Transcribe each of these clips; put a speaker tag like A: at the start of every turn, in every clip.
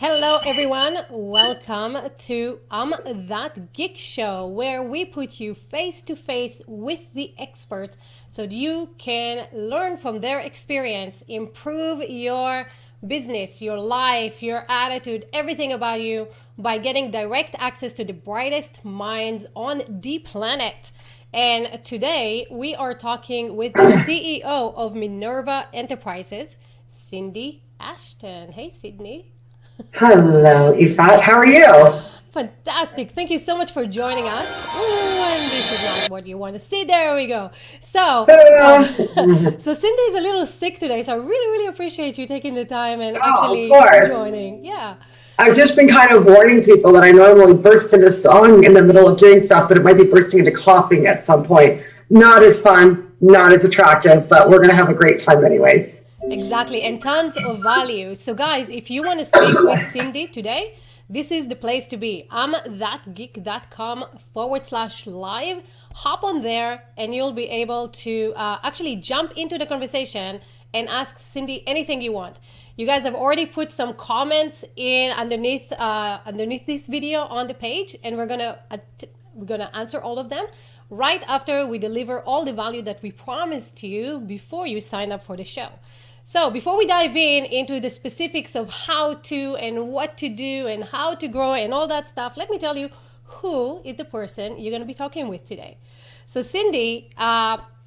A: Hello, everyone. Welcome to That Geek Show, where we put you face to face with the experts so that you can learn from their experience, improve your business, your life, your attitude, everything about you by getting direct access to the brightest minds on the planet. And today we are talking with the CEO of Minerva Enterprises, Cindy Ashton. Hey, Sydney.
B: Hello, Ifat. How are you?
A: Fantastic. Thank you so much for joining us. Oh, and this is not what you want to see. There we go. So,
B: Ta-da!
A: so Cindy is a little sick today, so I really appreciate you taking the time and
B: Oh, of
A: actually
B: course.
A: joining. Yeah.
B: I've just been kind of warning people that I normally burst into song in the middle of doing stuff, but it might be bursting into coughing at some point. Not as fun, not as attractive, but we're going to have a great time anyways.
A: Exactly, and tons of value. So, guys, if you want to speak with Cindy today, this is the place to be. thatgeek.com/live. Hop on there, and you'll be able to actually jump into the conversation and ask Cindy anything you want. You guys have already put some comments in underneath this video on the page, and we're gonna answer all of them right after we deliver all the value that we promised to you before you sign up for the show. So before we dive into the specifics of how to and what to do and how to grow and all that stuff, let me tell you who is the person you're going to be talking with today. So Cindy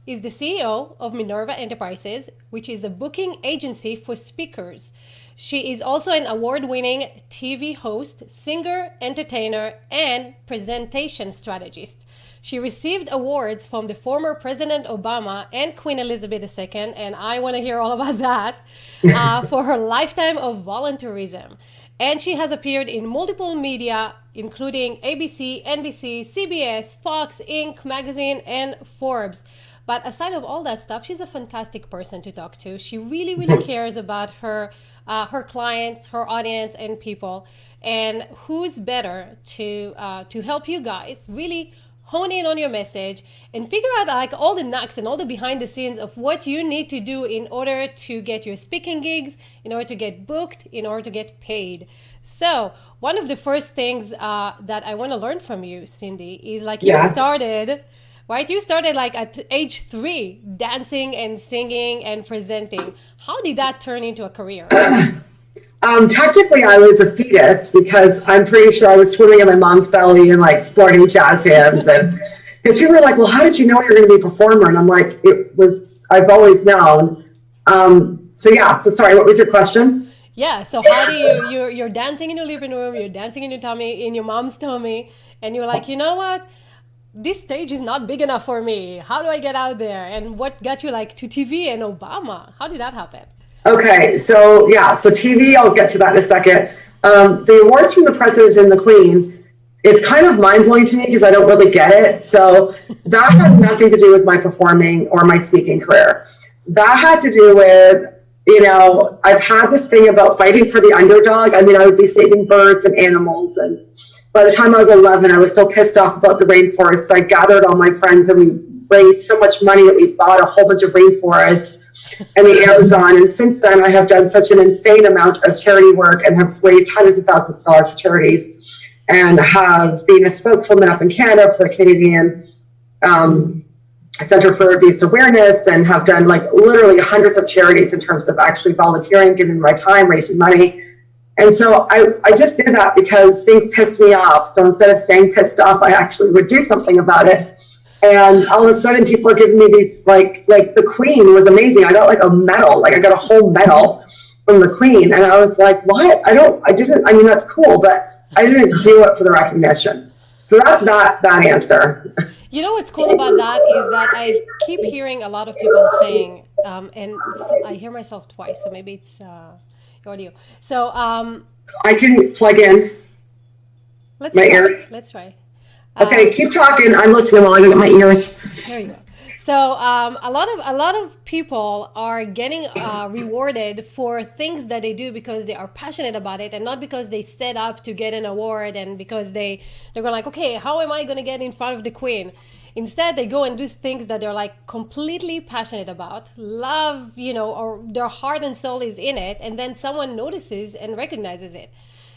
A: is the CEO of Minerva Enterprises, which is a booking agency for speakers. She is also an award-winning TV host, singer, entertainer, and presentation strategist. She received awards from the former President Obama and Queen Elizabeth II, and I want to hear all about that, for her lifetime of volunteerism. And she has appeared in multiple media, including ABC, NBC, CBS, Fox, Inc. magazine, and Forbes. But aside of all that stuff, she's a fantastic person to talk to. She really cares about her clients, her audience, and people. And who's better to help you guys really hone in on your message and figure out like all the knocks and all the behind the scenes of what you need to do in order to get your speaking gigs, in order to get booked, in order to get paid. So one of the first things that I want to learn from you, Cindy, is like you
B: Yes.
A: started, right? You started like at age 3, dancing and singing and presenting. How did that turn into a career?
B: Technically, I was a fetus because I'm pretty sure I was swimming in my mom's belly and like sporting jazz hands. And because people were like, well, how did you know you're going to be a performer? And I'm like, I've always known. So yeah, so sorry, what was your question?
A: Yeah, so how do you're dancing in your living room, you're dancing in your tummy, in your mom's tummy, and you're like, you know what? This stage is not big enough for me. How do I get out there? And what got you like to TV and Obama? How did that happen?
B: Okay, so yeah, so TV, I'll get to that in a second. The awards from the president and the queen, it's kind of mind blowing to me because I don't really get it. So that had nothing to do with my performing or my speaking career. That had to do with, I've had this thing about fighting for the underdog. I mean, I would be saving birds and animals. And by the time I was 11, I was so pissed off about the rainforest. So I gathered all my friends and we raised so much money that we bought a whole bunch of rainforest and the Amazon. And since then, I have done such an insane amount of charity work and have raised hundreds of thousands of dollars for charities and have been a spokeswoman up in Canada for the Canadian Center for Abuse Awareness and have done like literally hundreds of charities in terms of actually volunteering, giving my time, raising money. And so I just did that because things pissed me off. So instead of staying pissed off, I actually would do something about it. And all of a sudden people are giving me these, like the Queen was amazing. I got like a medal, like I got a whole medal from the Queen. And I was like, what? I mean, that's cool, but I didn't do it for the recognition. So that's that answer.
A: You know what's cool about that is that I keep hearing a lot of people saying, and I hear myself twice, so maybe it's audio. So
B: I can plug in my ears.
A: Let's try.
B: Okay, keep talking. I'm listening while I get my ears.
A: There you go. So a lot of people are getting rewarded for things that they do because they are passionate about it and not because they set up to get an award and because they're going like, okay, how am I going to get in front of the Queen? Instead, they go and do things that they're like completely passionate about, love, or their heart and soul is in it, and then someone notices and recognizes it.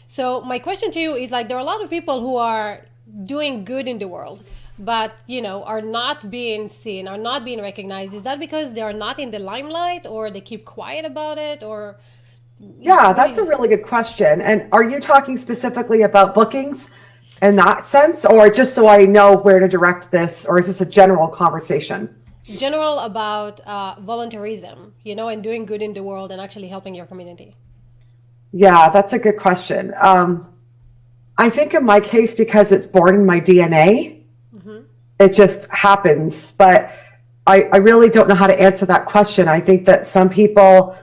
A: So my question to you is like, there are a lot of people who are doing good in the world, but are not being seen, are not being recognized. Is that because they are not in the limelight, or they keep quiet about it, or
C: Yeah, that's a really good question. And are you talking specifically about bookings in that sense, or just so I know where to direct this, or is this a general conversation?
A: general about volunteerism, and doing good in the world and actually helping your community?
C: Yeah, that's a good question. I think in my case, because it's born in my DNA, it just happens. But I really don't know how to answer that question. I think that some people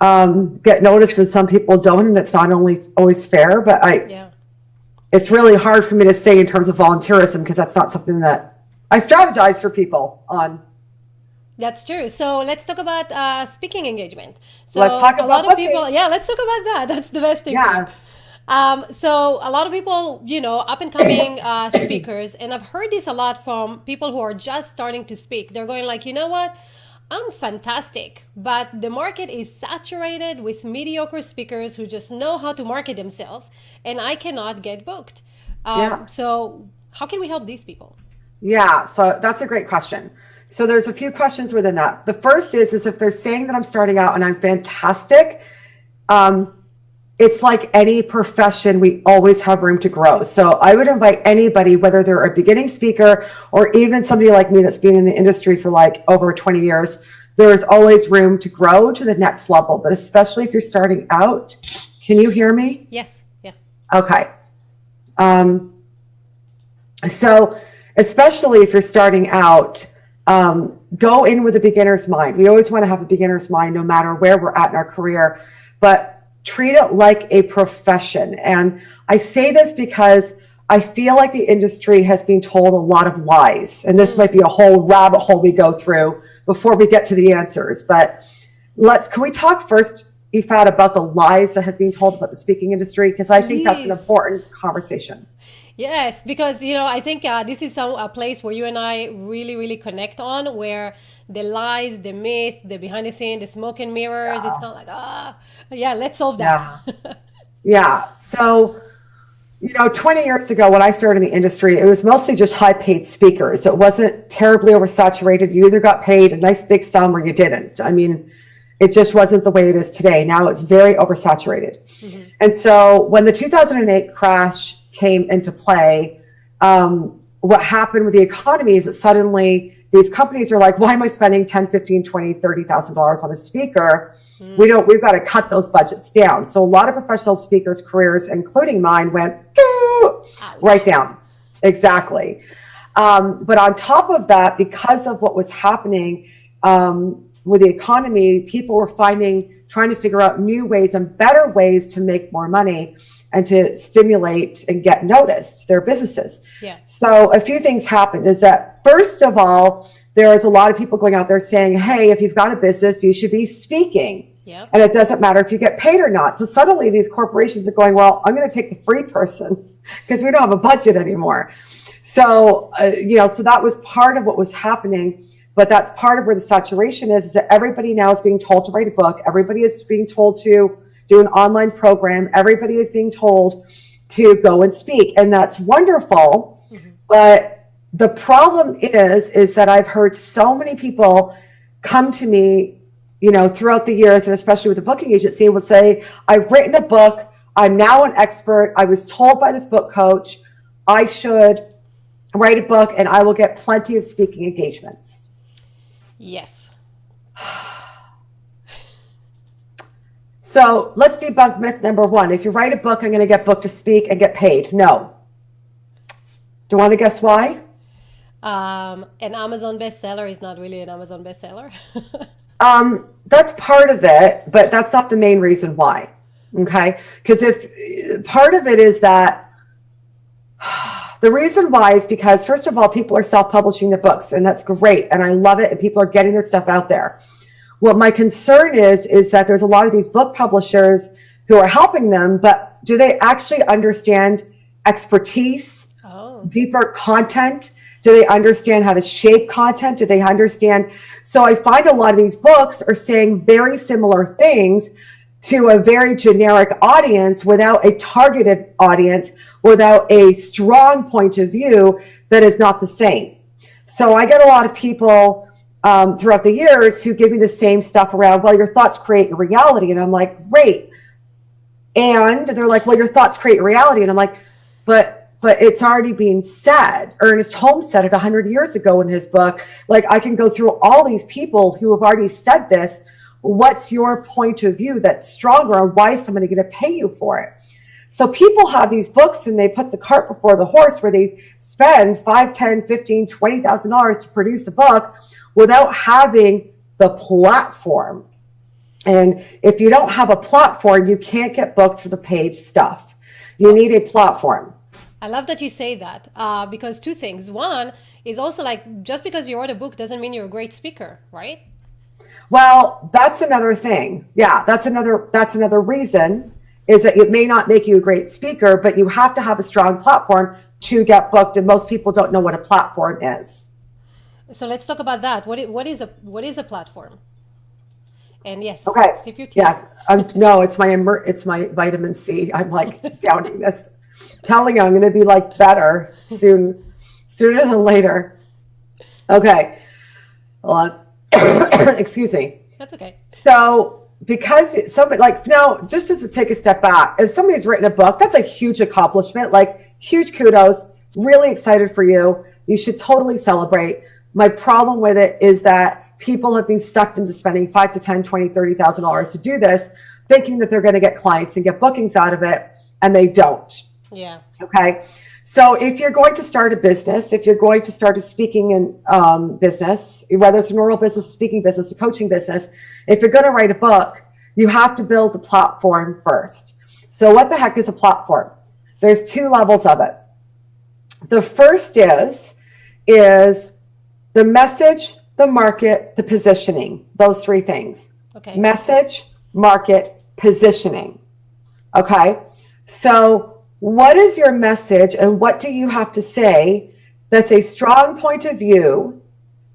C: get noticed and some people don't, and it's not only always fair, but it's really hard for me to say in terms of volunteerism, because that's not something that I strategize for people on.
A: That's true. So let's talk about speaking engagement. So
C: Let's talk
A: a
C: about
A: lot of people,
C: bookings.
A: let's talk about that. That's the best thing.
C: Yes.
A: So a lot of people, up and coming speakers, and I've heard this a lot from people who are just starting to speak. They're going like, you know what? I'm fantastic, but the market is saturated with mediocre speakers who just know how to market themselves, and I cannot get booked. So how can we help these people?
C: Yeah, so that's a great question. So there's a few questions within that. The first is if they're saying that I'm starting out and I'm fantastic, it's like any profession, we always have room to grow. So I would invite anybody, whether they're a beginning speaker or even somebody like me that's been in the industry for like over 20 years, there's always room to grow to the next level. But especially if you're starting out, can you hear me?
A: Yes. Yeah.
C: Okay. So especially if you're starting out, go in with a beginner's mind. We always want to have a beginner's mind no matter where we're at in our career, but treat it like a profession. And I say this because I feel like the industry has been told a lot of lies, and this might be a whole rabbit hole we go through before we get to the answers. But can we talk first, Ifat, about the lies that have been told about the speaking industry? Because I think that's an important conversation.
A: Yes, because I think this is a place where you and I really, really connect on, where the lies, the myth, the behind the scene, the smoke and mirrors, it's kind of like, let's solve that.
C: Yeah. So, 20 years ago when I started in the industry, it was mostly just high paid speakers. It wasn't terribly oversaturated. You either got paid a nice big sum or you didn't. I mean, it just wasn't the way it is today. Now it's very oversaturated. And so when the 2008 crash came into play, what happened with the economy is that suddenly these companies are like, why am I spending $10, $15, $20, $30,000 on a speaker? We've got to cut those budgets down. So a lot of professional speakers' careers, including mine, went right down. Exactly. But on top of that, because of what was happening with the economy, people were trying to figure out new ways and better ways to make more money and to stimulate and get noticed their businesses.
A: Yeah.
C: So a few things happened is that, first of all, there is a lot of people going out there saying, hey, if you've got a business, you should be speaking.
A: Yep.
C: And it doesn't matter if you get paid or not. So suddenly these corporations are going, well, I'm going to take the free person because we don't have a budget anymore. So, so that was part of what was happening. But that's part of where the saturation is that everybody now is being told to write a book. Everybody is being told to do an online program. Everybody is being told to go and speak. And that's wonderful. But the problem is that I've heard so many people come to me, throughout the years, and especially with the booking agency, will say, I've written a book. I'm now an expert. I was told by this book coach I should write a book and I will get plenty of speaking engagements.
A: Yes.
C: So let's debunk myth number one. If you write a book, I'm going to get booked to speak and get paid. No. Do you want to guess why?
A: An Amazon bestseller is not really an Amazon bestseller.
C: That's part of it, but that's not the main reason why. Okay? Because if part of it is that the reason why is because, first of all, people are self-publishing their books, and that's great, and I love it, and people are getting their stuff out there. What my concern is that there's a lot of these book publishers who are helping them, but do they actually understand expertise, deeper content? Do they understand how to shape content? Do they understand? So I find a lot of these books are saying very similar things to a very generic audience without a targeted audience, without a strong point of view that is not the same. So I get a lot of people throughout the years who give me the same stuff around, well, your thoughts create your reality. And I'm like, great. And they're like, well, your thoughts create your reality. And I'm like, but it's already being said. Ernest Holmes said it 100 years ago in his book. Like, I can go through all these people who have already said this. What's your point of view that's stronger, and why is somebody going to pay you for it? So people have these books and they put the cart before the horse, where they spend $5, $10, $15, $20,000 to produce a book without having the platform. And if you don't have a platform, you can't get booked for the paid stuff. You need a platform.
A: I love that you say that, because two things. One is also, like, just because you wrote a book doesn't mean you're a great speaker, right?
C: Well, that's another thing. Yeah, that's another reason, is that it may not make you a great speaker, but you have to have a strong platform to get booked. And most people don't know what a platform is.
A: So let's talk about that. What is a platform? And yes,
C: okay.
A: Sip your tea.
C: Yes. No, it's my vitamin C. I'm like downing this, telling you I'm going to be like better sooner than later. Okay. Hold on. Excuse me.
A: That's okay.
C: So because somebody, like, now, just to take a step back, if somebody's written a book, that's a huge accomplishment, like huge kudos, really excited for you. You should totally celebrate. My problem with it is that people have been sucked into spending $5 to $10, $20, $30,000 to do this, thinking that they're going to get clients and get bookings out of it, and they don't.
A: Yeah.
C: Okay. So if you're going to start a business, if you're going to start a speaking business, whether it's an oral business, speaking business, a coaching business, if you're going to write a book, you have to build a platform first. So what the heck is a platform? There's two levels of it. The first is the message, the market, the positioning, those three things.
A: Okay.
C: Message, market, positioning. Okay. So what is your message, and what do you have to say that's a strong point of view,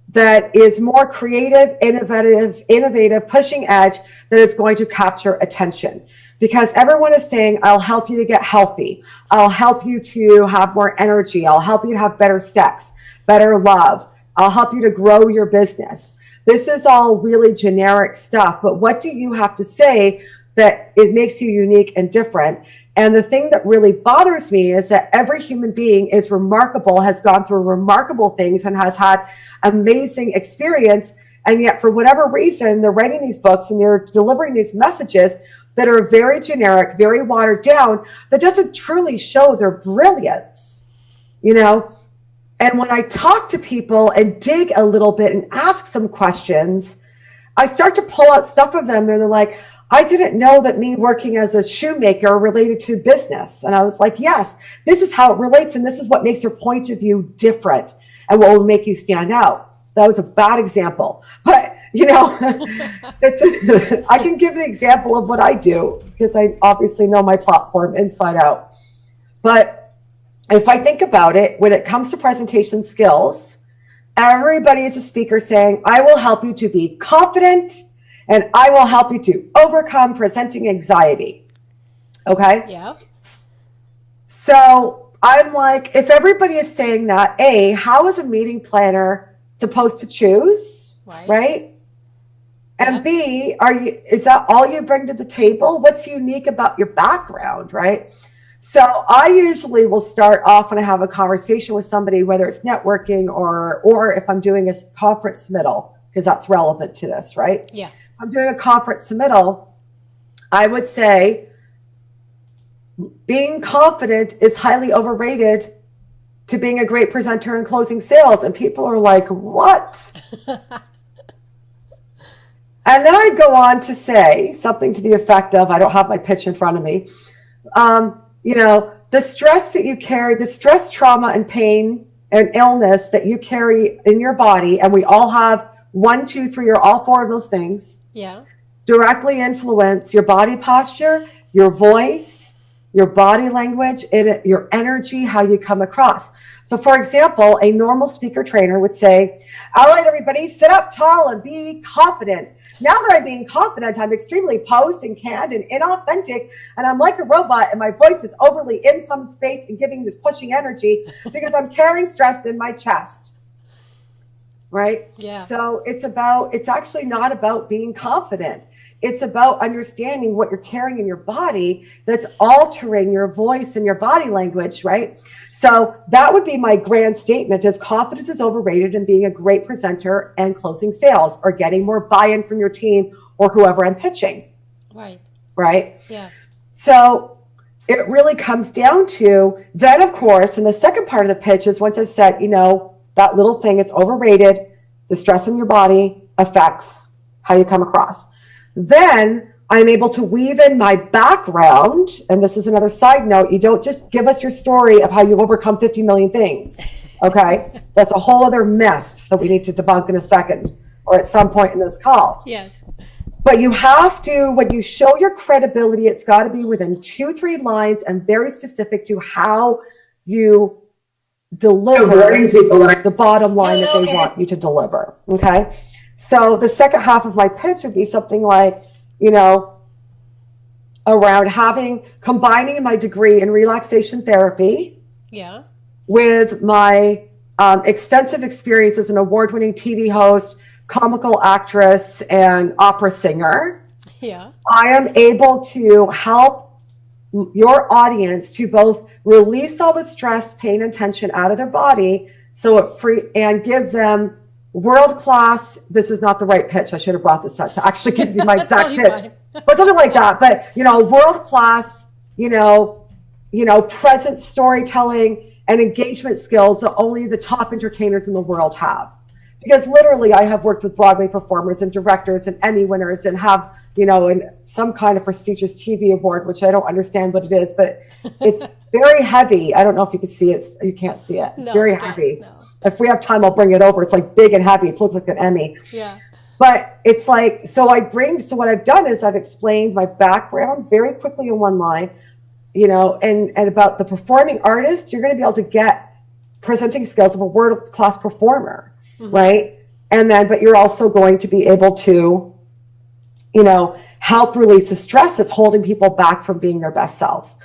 C: that is more creative, innovative, pushing edge, that is going to capture attention? Because everyone is saying, I'll help you to get healthy. I'll help you to have more energy. I'll help you to have better sex, better love. I'll help you to grow your business. This is all really generic stuff, but what do you have to say that it makes you unique and different? And the thing that really bothers me is that every human being is remarkable, has gone through remarkable things, and has had amazing experience. And yet, for whatever reason, they're writing these books and they're delivering these messages that are very generic, very watered down, that doesn't truly show their brilliance, you know? And when I talk to people and dig a little bit and ask some questions, I start to pull out stuff of them, and they're like, I didn't know that me working as a shoemaker related to business. And I was like, yes, this is how it relates. And this is what makes your point of view different and what will make you stand out. That was a bad example, but you know, I can give an example of what I do, because I obviously know my platform inside out. But if I think about it, when it comes to presentation skills, everybody is a speaker saying, I will help you to be confident, and I will help you to overcome presenting anxiety. Okay?
A: Yeah.
C: So I'm like, if everybody is saying that, A, how is a meeting planner supposed to choose? Right? And
A: Yeah.
C: B, is that all you bring to the table? What's unique about your background, right? So I usually will start off when I have a conversation with somebody, whether it's networking or if I'm doing a conference submittal, because that's relevant to this, right?
A: Yeah.
C: I'm doing a conference submittal, I would say being confident is highly overrated to being a great presenter and closing sales. And people are like, what? And then I go on to say something to the effect of, I don't have my pitch in front of me, you know, the stress that you carry, the stress, trauma, and pain and illness that you carry in your body, and we all have 1, 2, 3, or all 4 of those things,
A: Yeah.
C: directly influence your body posture, your voice, your body language, your energy, how you come across. So for example, a normal speaker trainer would say, all right, everybody, sit up tall and be confident. Now that I'm being confident, I'm extremely posed and canned and inauthentic, and I'm like a robot, and my voice is overly in some space and giving this pushing energy because I'm carrying stress in my chest. Right?
A: Yeah.
C: So it's actually not about being confident. It's about understanding what you're carrying in your body that's altering your voice and your body language, right? So that would be my grand statement is confidence is overrated in being a great presenter and closing sales or getting more buy-in from your team or whoever I'm pitching.
A: Right.
C: Right?
A: Yeah.
C: So it really comes down to then, of course, and the second part of the pitch is once I've said, that little thing, it's overrated. The stress in your body affects how you come across. Then I'm able to weave in my background. And this is another side note. You don't just give us your story of how you overcome 50 million things. Okay. That's a whole other myth that we need to debunk in a second or at some point in this call.
A: Yes.
C: But you have to, when you show your credibility, it's got to be within 2-3 lines and very specific to how you deliver the bottom line that they want you to deliver. Okay. So the second half of my pitch would be something like, around combining my degree in relaxation therapy.
A: Yeah.
C: With my extensive experience as an award-winning TV host, comical actress, and opera singer.
A: Yeah.
C: I am able to help your audience to both release all the stress, pain, and tension out of their body and give them world-class, this is not the right pitch, I should have brought this up to actually give you my exact pitch, but something like that, but world-class, present storytelling and engagement skills that only the top entertainers in the world have. Because literally I have worked with Broadway performers and directors and Emmy winners and have, and some kind of prestigious TV award, which I don't understand what it is, but it's very heavy. I don't know if you can see it. You can't see it. It's very heavy. No. If we have time, I'll bring it over. It's like big and heavy. It looks like an Emmy.
A: Yeah.
C: But it's like, so what I've done is I've explained my background very quickly in one line, and about the performing artist, you're going to be able to get presenting skills of a world-class performer. Mm-hmm. Right. And then, but you're also going to be able to, help release the stress that's holding people back from being their best selves.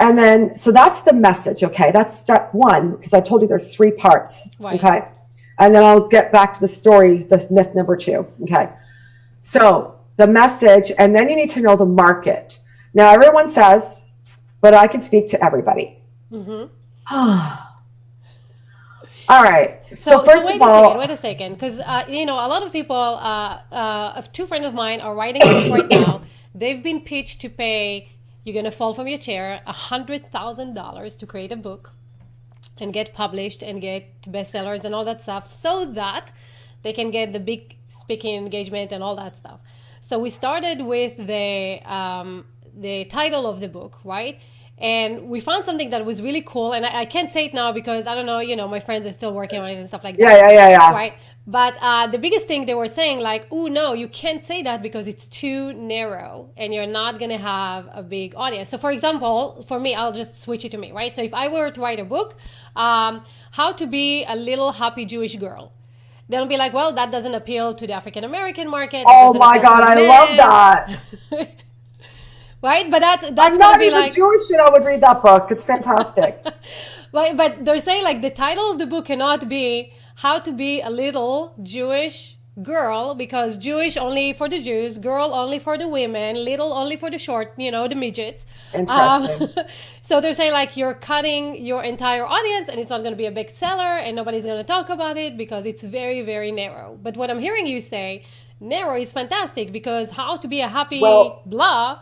C: And then, so that's the message. Okay. That's step one, because I told you there's 3 parts. Right. Okay. And then I'll get back to the story, the myth number 2. Okay. So the message, and then you need to know the market. Now everyone says, but I can speak to everybody. Mm-hmm. All right. So first of all,
A: wait a second, because a lot of people, 2 friends of mine are writing a book right now. They've been pitched to pay, you're gonna fall from your chair, $100,000 to create a book and get published and get bestsellers and all that stuff, so that they can get the big speaking engagement and all that stuff. So we started with the title of the book, right? And we found something that was really cool. And I can't say it now because I don't know, my friends are still working on it and stuff like that.
C: Yeah.
A: Right. But the biggest thing they were saying, like, oh, no, you can't say that because it's too narrow and you're not going to have a big audience. So, for example, for me, I'll just switch it to me, right? So if I were to write a book, how to be a little happy Jewish girl. They'll be like, well, that doesn't appeal to the African-American market.
C: Oh, my God, I love that.
A: Right, but that's
C: I'm not even Jewish, and I would read that book. It's fantastic.
A: But they're saying like the title of the book cannot be "How to Be a Little Jewish Girl" because Jewish only for the Jews, girl only for the women, little only for the short, the midgets.
C: Interesting.
A: So they're saying like you're cutting your entire audience, and it's not going to be a big seller, and nobody's going to talk about it because it's very, very narrow. But what I'm hearing you say, narrow is fantastic because how to be a happy blah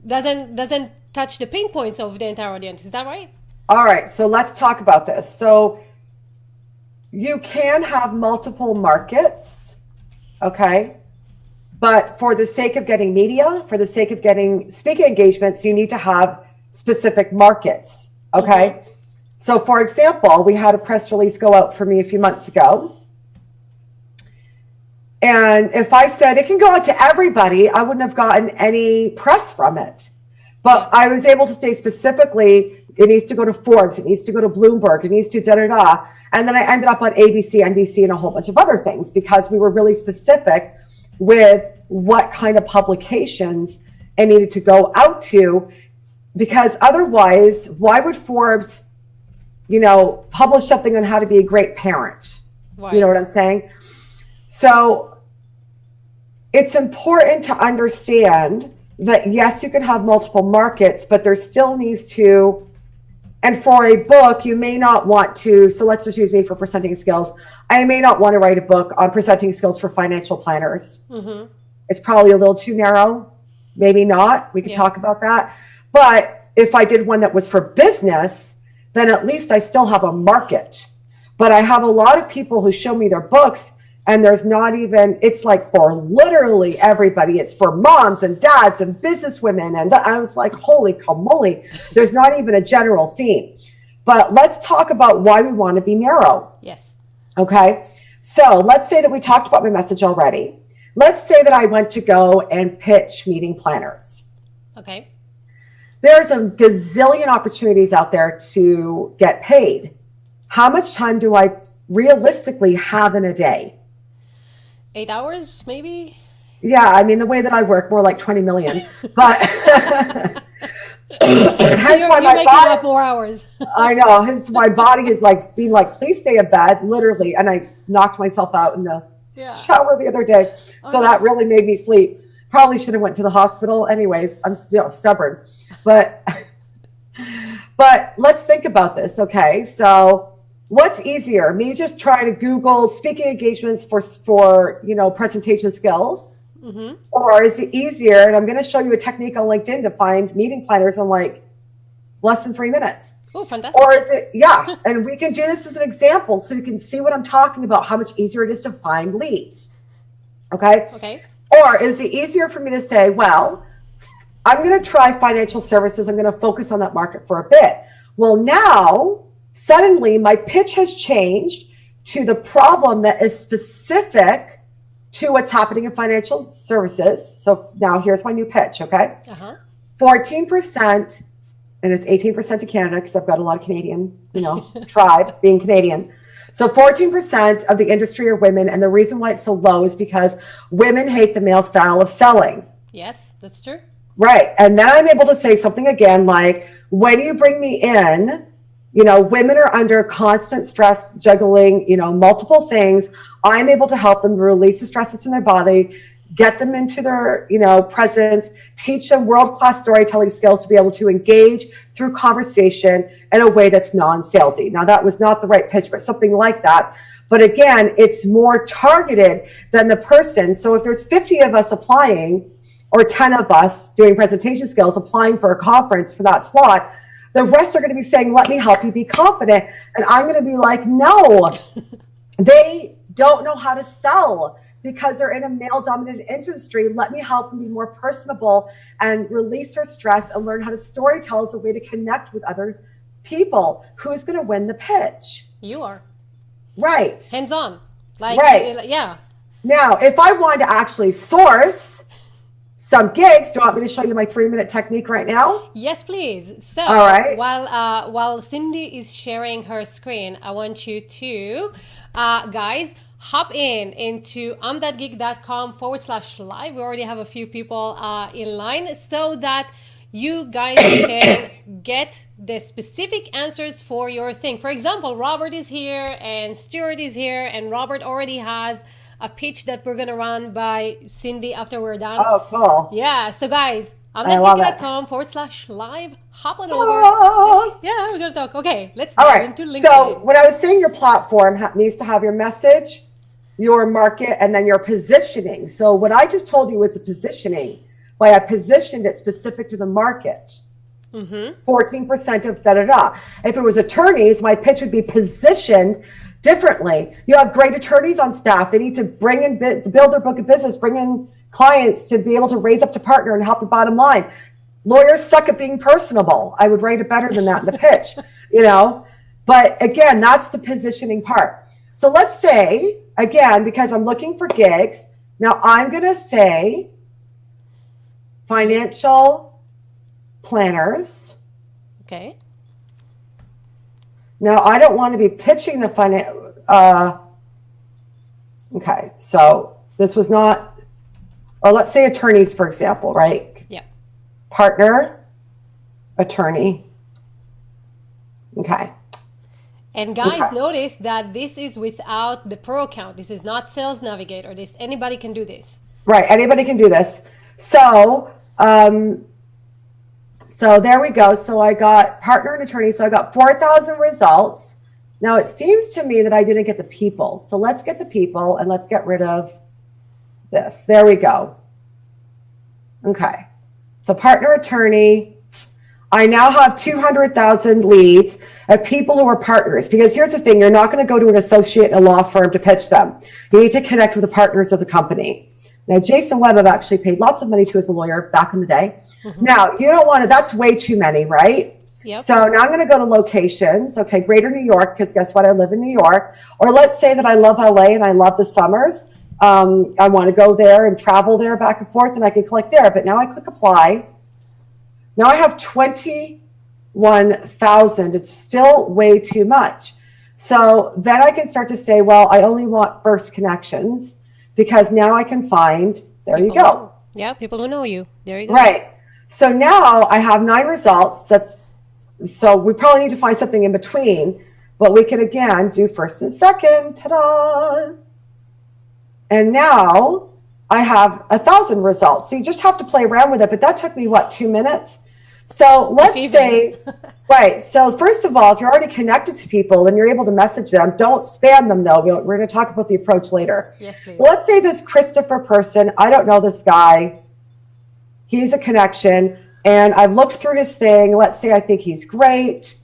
A: doesn't touch the pain points of the entire audience. Is that right?
C: All right. So let's talk about this. So you can have multiple markets. Okay. But for the sake of getting media, for the sake of getting speaking engagements, you need to have specific markets. Okay. Mm-hmm. So for example, we had a press release go out for me a few months ago. And if I said it can go out to everybody, I wouldn't have gotten any press from it. But I was able to say specifically, it needs to go to Forbes, it needs to go to Bloomberg, it needs to da-da-da. And then I ended up on ABC, NBC, and a whole bunch of other things because we were really specific with what kind of publications it needed to go out to. Because otherwise, why would Forbes, publish something on how to be a great parent? Right. You know what I'm saying? So it's important to understand that, yes, you can have multiple markets, but there still needs to, and for a book, you may not want to, so let's just use me for presenting skills. I may not want to write a book on presenting skills for financial planners. Mm-hmm. It's probably a little too narrow. Maybe not. We could talk about that. But if I did one that was for business, then at least I still have a market. But I have a lot of people who show me their books, and there's not even, it's like for literally everybody. It's for moms and dads and business women. And I was like, holy camole, there's not even a general theme. But let's talk about why we want to be narrow.
A: Yes.
C: Okay. So let's say that we talked about my message already. Let's say that I went to go and pitch meeting planners.
A: Okay.
C: There's a gazillion opportunities out there to get paid. How much time do I realistically have in a day?
A: 8 hours, maybe?
C: Yeah, I mean, the way that I work, more like 20 million. But hence
A: why my making body, up more hours.
C: I know. Hence my body is like being like, please stay in bed, literally. And I knocked myself out in the shower the other day. So that really made me sleep. Probably should have went to the hospital. Anyways, I'm still stubborn. But let's think about this, okay? So what's easier, me just trying to Google speaking engagements for presentation skills? Mm-hmm. Or is it easier, and I'm going to show you a technique on LinkedIn to find meeting planners in like less than 3 minutes?
A: Oh, fantastic.
C: Or is it, and we can do this as an example so you can see what I'm talking about, how much easier it is to find leads, okay?
A: Okay.
C: Or is it easier for me to say, well, I'm going to try financial services. I'm going to focus on that market for a bit. Well, now, suddenly, my pitch has changed to the problem that is specific to what's happening in financial services. So now here's my new pitch, okay? 14%, and it's 18% to Canada because I've got a lot of Canadian, tribe being Canadian. So 14% of the industry are women, and the reason why it's so low is because women hate the male style of selling.
A: Yes, that's true.
C: Right. And then I'm able to say something again like, when you bring me in, women are under constant stress, juggling, multiple things. I'm able to help them release the stress that's in their body, get them into their, presence, teach them world-class storytelling skills to be able to engage through conversation in a way that's non-salesy. Now, that was not the right pitch, but something like that. But again, it's more targeted than the person. So if there's 50 of us applying, or 10 of us doing presentation skills applying for a conference for that slot, the rest are going to be saying, let me help you be confident. And I'm going to be like, no, they don't know how to sell because they're in a male-dominated industry. Let me help them be more personable and release their stress and learn how to storytell as a way to connect with other people. Who's going to win the pitch?
A: You are.
C: Right.
A: Hands-on.
C: Right.
A: Yeah.
C: Now, if I wanted to actually source some gigs, do you want me to show you my 3-minute technique right now?
A: Yes, please. So
C: all right.
A: While Cindy is sharing her screen, I want you to, guys, hop into imthatgeek.com/live. We already have a few people in line so that you guys can get the specific answers for your thing. For example, Robert is here and Stuart is here, and Robert already has a pitch that we're going to run by Cindy after we're done.
C: Oh, cool.
A: Yeah. So guys, imthatgeek.com/live. Hop on over. Yeah, we're going to talk. Okay, let's dive into LinkedIn.
C: So when I was saying your platform needs to have your message, your market, and then your positioning. So what I just told you was the positioning. Why I positioned it specific to the market. 14% of da-da-da. If it was attorneys, my pitch would be positioned differently. You have great attorneys on staff. They need to bring in, build their book of business, bring in clients to be able to raise up to partner and help your bottom line. Lawyers suck at being personable. I would rate it better than that in the pitch, But again, that's the positioning part. So let's say, again, because I'm looking for gigs, now I'm going to say financial planners.
A: Okay.
C: Now, I don't want to be pitching the okay, so this was not, or let's say attorneys, for example, right?
A: Yeah.
C: Partner, attorney. Okay.
A: And guys,
C: Okay.
A: notice that this is without the pro account. This is not Sales Navigator. Anybody can do this.
C: Right, anybody can do this. So, so there we go. So I got partner and attorney. So I got 4,000 results. Now it seems to me that I didn't get the people. So let's get the people and let's get rid of this. There we go. Okay. So partner, attorney. I now have 200,000 leads of people who are partners, because here's the thing. You're not going to go to an associate in a law firm to pitch them. You need to connect with the partners of the company. Now, Jason Webb, I've actually paid lots of money to as a lawyer back in the day. Mm-hmm. Now, you don't want to, that's way too many, right?
A: Yep.
C: So now I'm going to go to locations. Okay, Greater New York, because guess what? I live in New York. Or let's say that I love LA and I love the summers. I want to go there and travel there back and forth, and I can click there. But now I click apply. Now I have 21,000. It's still way too much. So then I can start to say, well, I only want first connections, because now I can find, there you go.
A: Yeah, people who know you. There you go.
C: Right. So now I have 9 results. So we probably need to find something in between, but we can again do first and second. Ta-da! And now I have 1,000 results. So you just have to play around with it. But that took me, what, 2 minutes? So let's say, right. So first of all, if you're already connected to people and you're able to message them, don't spam them though. We're going to talk about the approach later.
A: Yes, please.
C: Well, let's say this Christopher person, I don't know this guy. He's a connection, and I've looked through his thing. Let's say I think he's great.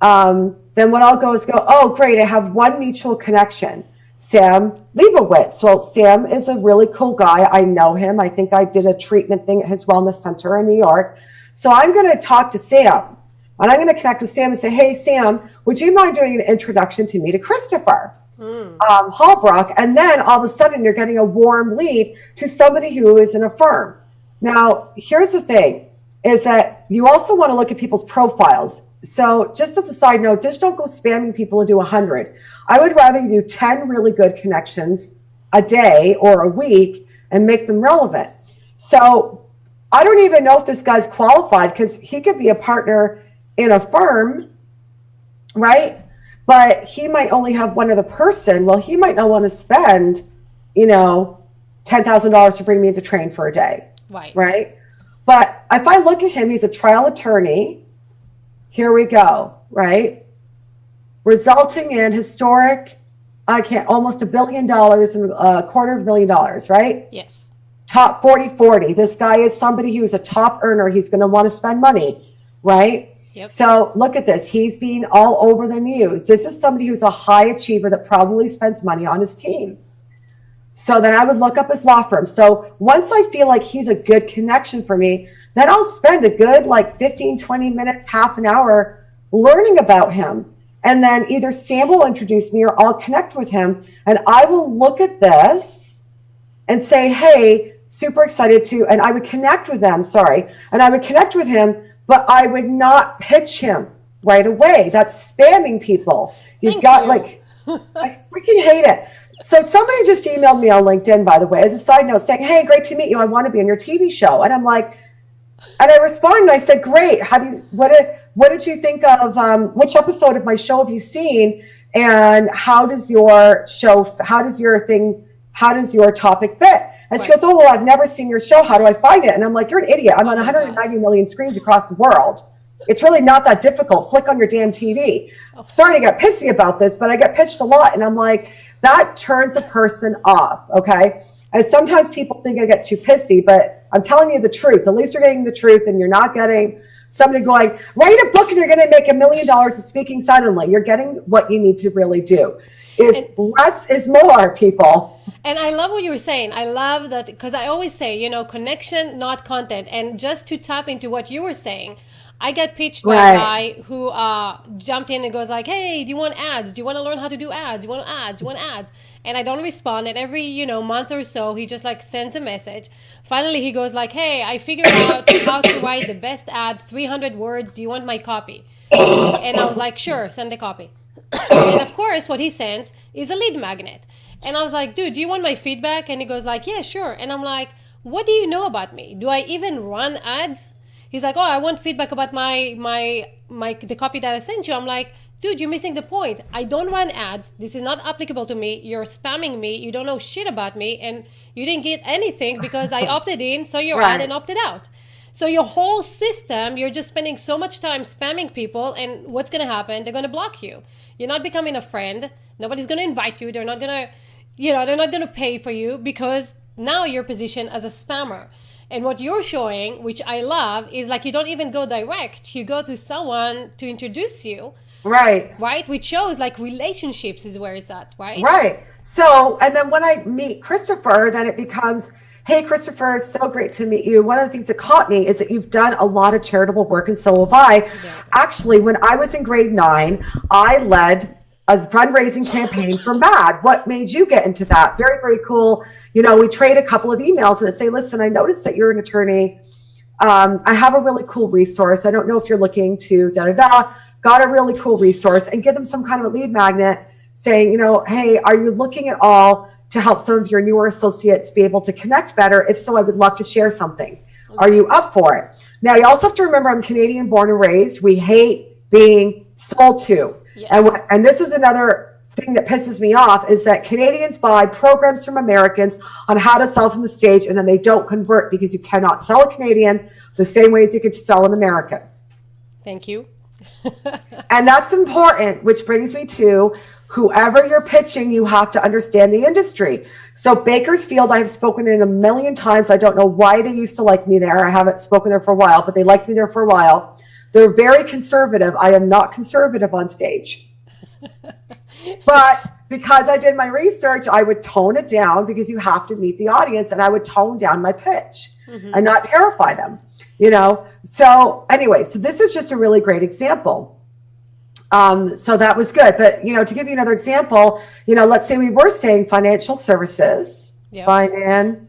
C: Then what I'll go is oh, great. I have one mutual connection. Sam Leibowitz. Well, Sam is a really cool guy. I know him. I think I did a treatment thing at his wellness center in New York. So I'm going to talk to Sam, and I'm going to connect with Sam and say, hey, Sam, would you mind doing an introduction to me to Christopher Hallbrook? And then all of a sudden you're getting a warm lead to somebody who is in a firm. Now, here's the thing, is that you also want to look at people's profiles. So just as a side note, just don't go spamming people and do 100. I would rather you do 10 really good connections a day or a week and make them relevant. So I don't even know if this guy's qualified, because he could be a partner in a firm, right? But he might only have one other person. Well, he might not want to spend, $10,000 to bring me into train for a day. Right. But if I look at him, he's a trial attorney. Here we go. Right. Resulting in historic, almost $1 billion and $250,000. Right.
A: Yes.
C: Top 40. This guy is somebody who's a top earner. He's going to want to spend money. Right.
A: Yep.
C: So look at this. He's being all over the news. This is somebody who's a high achiever that probably spends money on his team. So then I would look up his law firm. So once I feel like he's a good connection for me, then I'll spend a good 15, 20 minutes, half an hour learning about him. And then either Sam will introduce me or I'll connect with him. And I will look at this and say, hey, super excited to, and I would connect with them, and I would connect with him, but I would not pitch him right away. That's spamming people. I freaking hate it. So somebody just emailed me on LinkedIn, by the way, as a side note, saying, hey, great to meet you. I want to be on your TV show. And I'm like, and I responded and I said, great. What did you think of, which episode of my show have you seen? And how does your topic fit? And she goes, oh, well, I've never seen your show. How do I find it? And I'm like, you're an idiot. I'm on 190 million screens across the world. It's really not that difficult. Flick on your damn TV. Sorry to get pissy about this, but I get pitched a lot. And I'm like, that turns a person off, okay? And sometimes people think I get too pissy, but I'm telling you the truth. At least you're getting the truth, and you're not getting somebody going, write a book and you're going to make $1 million of speaking suddenly. You're getting what you need to really do. is less is more, people.
A: And I love what you were saying. I love that because I always say, connection, not content. And just to tap into what you were saying, I got pitched by a guy who jumped in and goes like, hey, do you want ads? Do you want to learn how to do ads? Do you want ads? Do you want ads? And I don't respond. And every, month or so, he just like sends a message. Finally, he goes like, hey, I figured out how to write the best ad, 300 words. Do you want my copy? And I was like, sure, send the copy. And of course, what he sends is a lead magnet. And I was like, dude, do you want my feedback? And he goes like, yeah, sure. And I'm like, what do you know about me? Do I even run ads? He's like, oh, I want feedback about the copy that I sent you. I'm like, dude, you're missing the point. I don't run ads. This is not applicable to me. You're spamming me. You don't know shit about me. And you didn't get anything because I opted in, so your ad and opted out. So your whole system, you're just spending so much time spamming people, and what's going to happen? They're going to block you. You're not becoming a friend. Nobody's going to invite you. They're not going to, they're not going to pay for you because now you're positioned as a spammer. And what you're showing, which I love, is like you don't even go direct. You go to someone to introduce you. Right. Which shows like relationships is where it's at, right?
C: Right. So, and then when I meet Christopher, then it becomes, hey, Christopher, it's so great to meet you. One of the things that caught me is that you've done a lot of charitable work, and so have I. Yeah. Actually, when I was in grade 9, I led a fundraising campaign for MAD. What made you get into that? Very, very cool. We trade a couple of emails and say, listen, I noticed that you're an attorney. I have a really cool resource. I don't know if you're looking to got a really cool resource, and give them some kind of a lead magnet saying, hey, are you looking at all to help some of your newer associates be able to connect better? If so, I would love to share something. Okay. Are you up for it? Now, you also have to remember, I'm Canadian born and raised. We hate being sold to. Yes. And this is another thing that pisses me off, is that Canadians buy programs from Americans on how to sell from the stage, and then they don't convert because you cannot sell a Canadian the same way as you can sell an American.
A: Thank you.
C: And that's important, which brings me to whoever you're pitching, you have to understand the industry. So Bakersfield, I've spoken in a million times. I don't know why they used to like me there. I haven't spoken there for a while, but they liked me there for a while. They're very conservative. I am not conservative on stage. But because I did my research, I would tone it down because you have to meet the audience, and I would tone down my pitch and not terrify them, So anyway, so this is just a really great example. So that was good. But, to give you another example, let's say we were saying financial services, financial,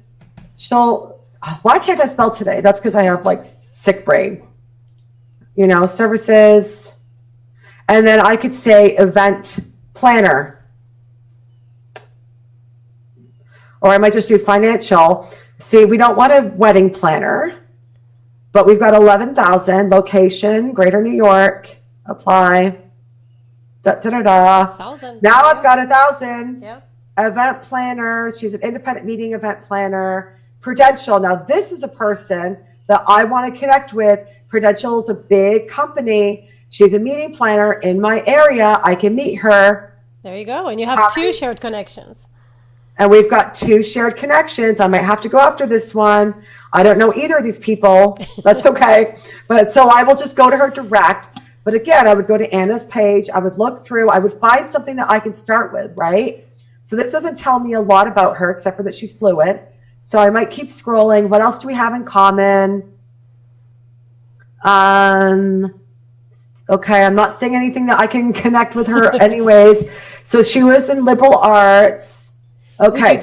C: why can't I spell today? That's because I have like sick brain, services. And then I could say event planner, or I might just do financial. See, we don't want a wedding planner, but we've got 11,000 location, Greater New York, apply. Now I've got 1,000. Yeah. Event planner. She's an independent meeting event planner. Prudential. Now this is a person that I want to connect with. Prudential is a big company. She's a meeting planner in my area. I can meet her.
A: There you go. And you have 2 shared connections.
C: And we've got 2 shared connections. I might have to go after this one. I don't know either of these people. That's okay. But so I will just go to her direct. But again, I would go to Anna's page. I would look through. I would find something that I can start with, right? So this doesn't tell me a lot about her, except for that she's fluent. So I might keep scrolling. What else do we have in common? Okay, I'm not saying anything that I can connect with her anyways. So she was in liberal arts. Okay,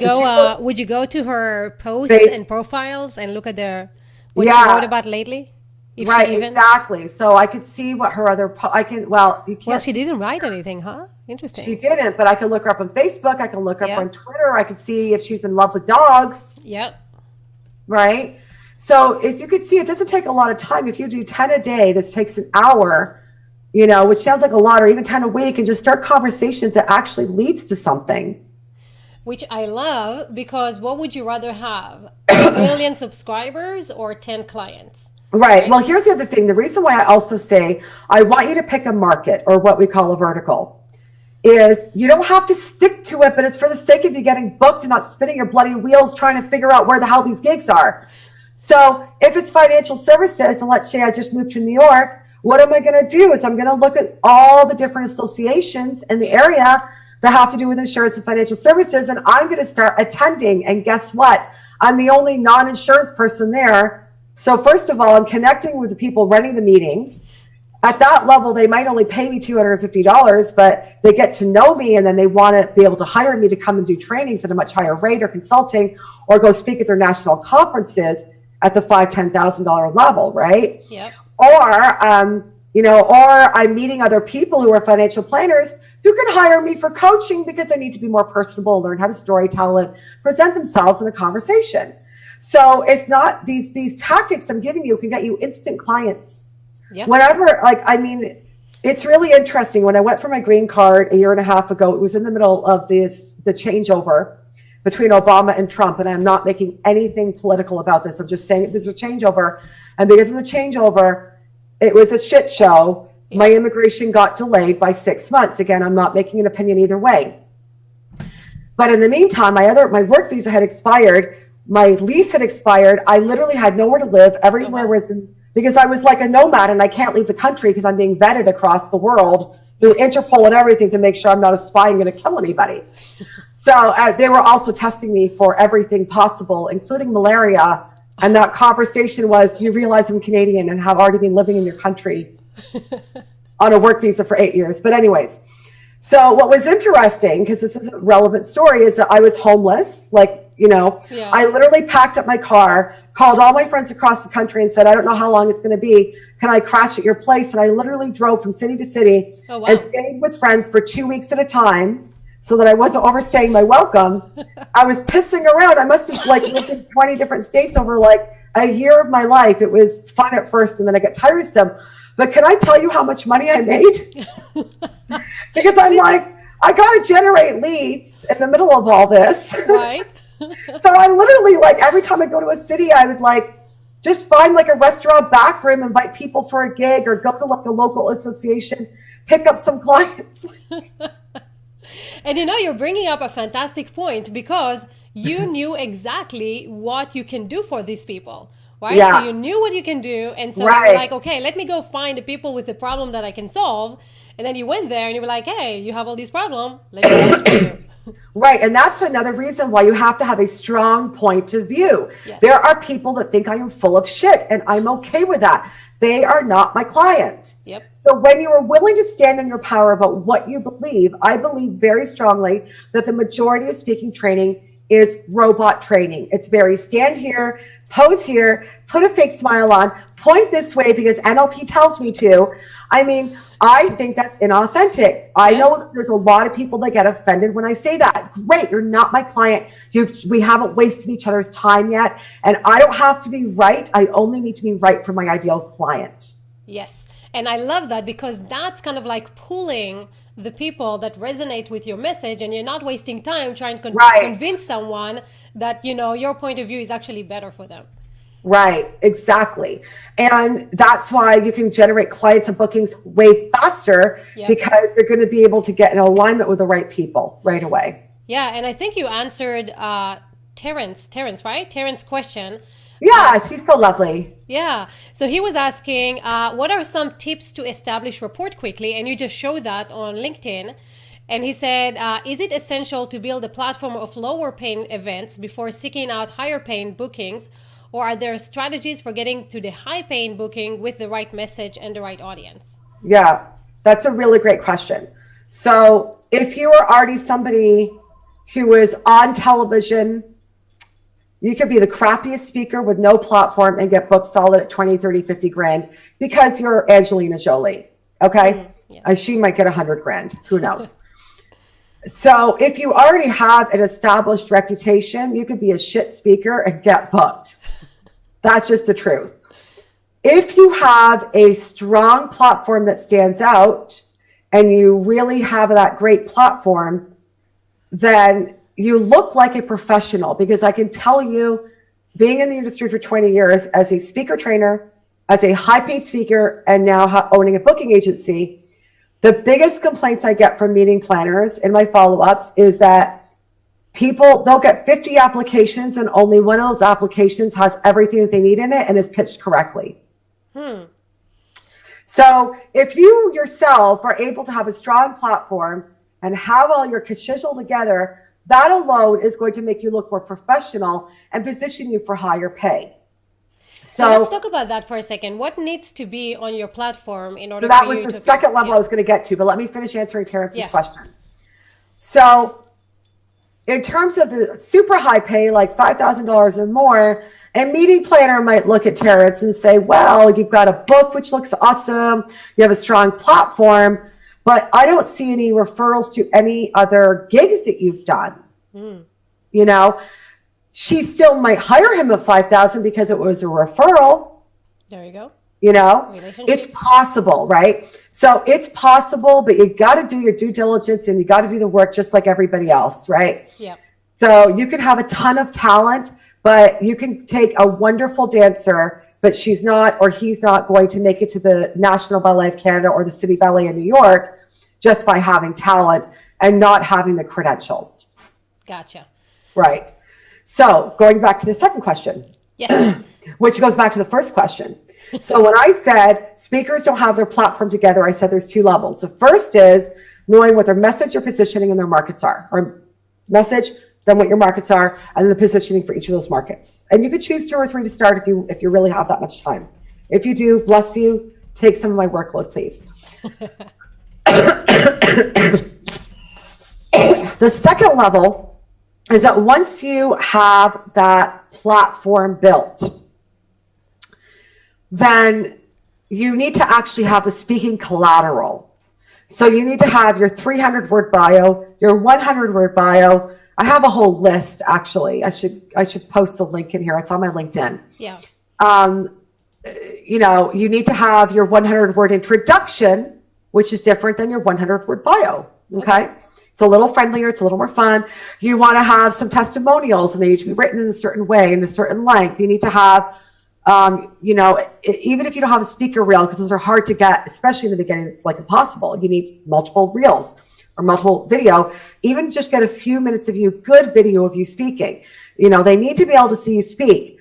A: would you go to her posts and profiles and look at what she wrote about lately?
C: Exactly. So I could see what her other
A: she didn't write anything, huh? Interesting.
C: She didn't, but I could look her up on Facebook. I can look her up on Twitter. I could see if she's in love with dogs.
A: Yep.
C: Right. So as you can see, it doesn't take a lot of time. If you do 10 a day, this takes an hour, which sounds like a lot, or even 10 a week, and just start conversations that actually leads to something.
A: Which I love, because what would you rather have? 1 million subscribers or 10 clients?
C: Right. Well, here's the other thing. The reason why I also say I want you to pick a market, or what we call a vertical, is you don't have to stick to it, but it's for the sake of you getting booked and not spinning your bloody wheels trying to figure out where the hell these gigs are. So if it's financial services, and let's say I just moved to New York, what am I going to do is I'm going to look at all the different associations in the area that have to do with insurance and financial services. And I'm going to start attending. And guess what? I'm the only non-insurance person there. So first of all, I'm connecting with the people running the meetings. At that level, they might only pay me $250, but they get to know me, and then they want to be able to hire me to come and do trainings at a much higher rate, or consulting, or go speak at their national conferences at the $5,000, $10,000 level, right?
A: Yep.
C: Or, or I'm meeting other people who are financial planners who can hire me for coaching because they need to be more personable, learn how to storytell and present themselves in a conversation. So it's not these tactics I'm giving you can get you instant clients. Yep. Whenever, it's really interesting. When I went for my green card a year and a half ago, it was in the middle of the changeover between Obama and Trump. And I'm not making anything political about this. I'm just saying there's a changeover. And because of the changeover, it was a shit show. Yeah. My immigration got delayed by 6 months. Again, I'm not making an opinion either way. But in the meantime, my work visa had expired. My lease had expired. I literally had nowhere to live. Everywhere was because I was like a nomad, and I can't leave the country because I'm being vetted across the world through Interpol and everything to make sure I'm not a spy and going to kill anybody. So they were also testing me for everything possible, including malaria. And that conversation was, you realize I'm Canadian and have already been living in your country on a work visa for 8 years. But anyways, so what was interesting, because this is a relevant story, is that I was homeless. I literally packed up my car, called all my friends across the country and said, I don't know how long it's going to be. Can I crash at your place? And I literally drove from city to city and stayed with friends for 2 weeks at a time so that I wasn't overstaying my welcome. I was pissing around. I must have lived in 20 different states over a year of my life. It was fun at first, and then I got tiresome. But can I tell you how much money I made? Because I'm I got to generate leads in the middle of all this.
A: Right.
C: So I literally, every time I go to a city, I would just find a restaurant back room, invite people for a gig, or go to a local association, pick up some clients.
A: And you're bringing up a fantastic point, because you knew exactly what you can do for these people, right?
C: Yeah.
A: So you knew what you can do. And so
C: right.
A: you're like, okay, let me go find the people with the problem that I can solve. And then you went there and you were like, hey, you have all these problems. Let me solve it for you.
C: Right. And that's another reason why you have to have a strong point of view. Yes. There are people that think I am full of shit, and I'm okay with that. They are not my client.
A: Yep.
C: So when you are willing to stand in your power about what you believe, I believe very strongly that the majority of speaking training is robot training. It's very stand here, pose here, put a fake smile on, point this way because NLP tells me to. I think that's inauthentic. I know that there's a lot of people that get offended when I say that. Great, you're not my client. We haven't wasted each other's time yet. And I don't have to be right. I only need to be right for my ideal client.
A: Yes. And I love that, because that's kind of pulling the people that resonate with your message, and you're not wasting time trying to convince someone that, your point of view is actually better for them.
C: Right, exactly. And that's why you can generate clients and bookings way faster, because they're going to be able to get in alignment with the right people right away.
A: Yeah, and I think you answered Terrence, right? Terrence's question.
C: Yes, he's so lovely.
A: Yeah. So he was asking, what are some tips to establish rapport quickly? And you just showed that on LinkedIn. And he said, is it essential to build a platform of lower paying events before seeking out higher paying bookings? Or are there strategies for getting to the high paying booking with the right message and the right audience?
C: Yeah, that's a really great question. So if you are already somebody who is on television, you could be the crappiest speaker with no platform and get booked solid at 20, 30, 50 grand because you're Angelina Jolie. Okay. She might get 100 grand. Who knows? So if you already have an established reputation, you could be a shit speaker and get booked. That's just the truth. If you have a strong platform that stands out and you really have that great platform, then you look like a professional, because I can tell you, being in the industry for 20 years as a speaker trainer, as a high paid speaker, and now owning a booking agency, the biggest complaints I get from meeting planners in my follow-ups is that they'll get 50 applications and only one of those applications has everything that they need in it and is pitched correctly. So if you yourself are able to have a strong platform and have all your chisel together, that alone is going to make you look more professional and position you for higher pay.
A: So let's talk about that for a second. What needs to be on your platform in order
C: so that
A: for
C: was
A: you
C: the
A: to
C: second level I was going to get to, but let me finish answering Terrence's
A: Yeah.
C: question. So in terms of the super high pay, like $5,000 or more, a meeting planner might look at Terrence and say, well, you've got a book, which looks awesome. You have a strong platform, but I don't see any referrals to any other gigs that you've done. You know, she still might hire him at $5,000 because it was a referral.
A: There you go.
C: You know, it's possible, right? So it's possible, but you got to do your due diligence and you got to do the work just like everybody else, right?
A: Yeah.
C: So you can have a ton of talent, but you can take a wonderful dancer, but she's not, or he's not going to make it to the National Ballet of Canada or the City Ballet in New York just by having talent and not having the credentials.
A: Gotcha.
C: Right. So going back to the second question.
A: Yes.
C: Which goes back to the first question. So when I said speakers don't have their platform together, I said there's two levels. The first is knowing what their message, their positioning, and their markets are, or message, then what your markets are, and then the positioning for each of those markets. And you could choose 2 or 3 to start if you really have that much time. If you do, bless you, take some of my workload, please. The second level is that once you have that platform built, then you need to actually have the speaking collateral. So you need to have your 300-word bio, your 100-word bio. I have a whole list, actually. I should post the link in here. It's on my LinkedIn.
A: Yeah.
C: You know, you need to have your 100-word introduction, which is different than your 100-word bio. Okay? It's a little friendlier. It's a little more fun. You want to have some testimonials, and they need to be written in a certain way, in a certain length. You need to have, you know, even if you don't have a speaker reel, because those are hard to get, especially in the beginning, it's like impossible. You need multiple reels or multiple video. Even just get a few minutes of you, good video of you speaking. You know, they need to be able to see you speak,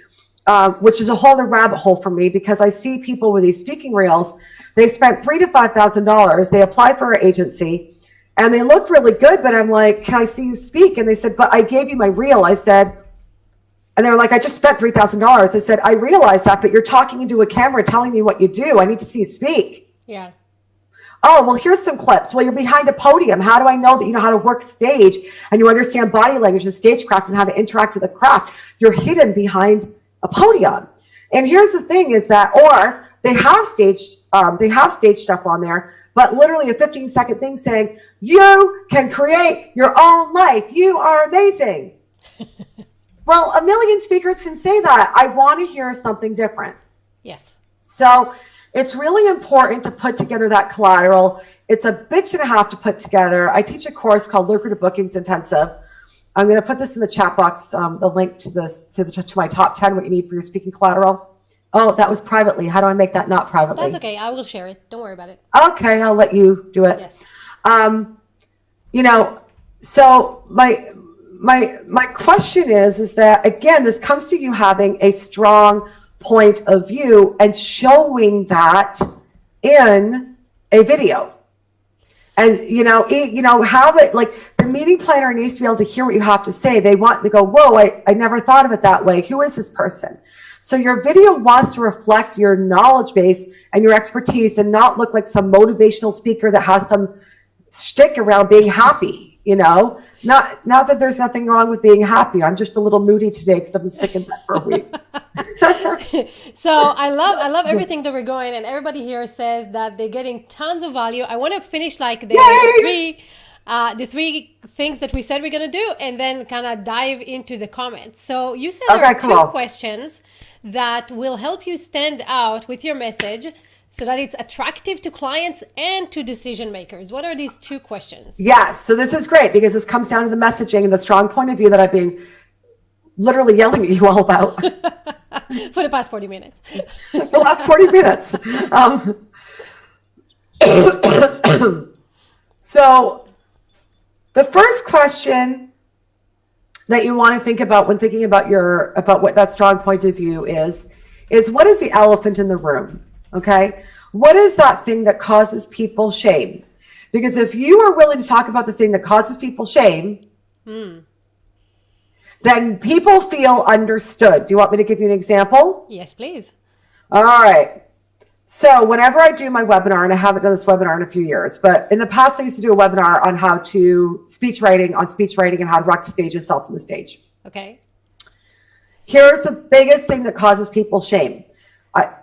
C: which is a whole other rabbit hole for me, because I see people with these speaking reels. They spent $3,000 to $5,000. They apply for our agency. And they look really good, but I'm like, can I see you speak? And they said, but I gave you my reel. I said, and they were like, I just spent $3,000. I said, I realize that, but you're talking into a camera telling me what you do. I need to see you speak.
A: Yeah.
C: Oh, well, here's some clips. Well, you're behind a podium. How do I know that you know how to work stage and you understand body language and stagecraft and how to interact with the craft? You're hidden behind a podium. And here's the thing is that, or they have stage stuff on there, but literally a 15-second thing saying, you can create your own life. You are amazing. Well, a million speakers can say that. I want to hear something different.
A: Yes.
C: So it's really important to put together that collateral. It's a bitch and a half to put together. I teach a course called Lucrative Bookings Intensive. I'm going to put this in the chat box, the link to this, to my top 10, what you need for your speaking collateral. Oh, that was privately. How do I make that not privately?
A: That's okay. I will share it. Don't worry about it.
C: Okay, I'll let you do it.
A: Yes.
C: You know, so my question is that, again, this comes to you having a strong point of view and showing that in a video. And, you know, have it like the meeting planner needs to be able to hear what you have to say. They want to go, whoa, I never thought of it that way. Who is this person? So your video wants to reflect your knowledge base and your expertise and not look like some motivational speaker that has some shtick around being happy, you know? Not that there's nothing wrong with being happy. I'm just a little moody today because I've been sick in bed for a week.
A: So I love everything that we're going, and everybody here says that they're getting tons of value. I want to finish like the three things that we said we're going to do, and then kind of dive into the comments. So you said there are two questions that will help you stand out with your message so that it's attractive to clients and to decision makers. What are these two questions?
C: Yes. So this is great because this comes down to the messaging and the strong point of view that I've been literally yelling at you all about.
A: For the past 40 minutes.
C: For the last 40 minutes. So the first question that you want to think about when thinking about what that strong point of view is what is the elephant in the room? Okay. What is that thing that causes people shame? Because if you are willing to talk about the thing that causes people shame, then people feel understood. Do you want me to give you an example?
A: Yes, please.
C: All right. So whenever I do my webinar, and I haven't done this webinar in a few years, but in the past I used to do a webinar on how to speech writing and how to rock the stage yourself on the stage.
A: Okay.
C: Here's the biggest thing that causes people shame.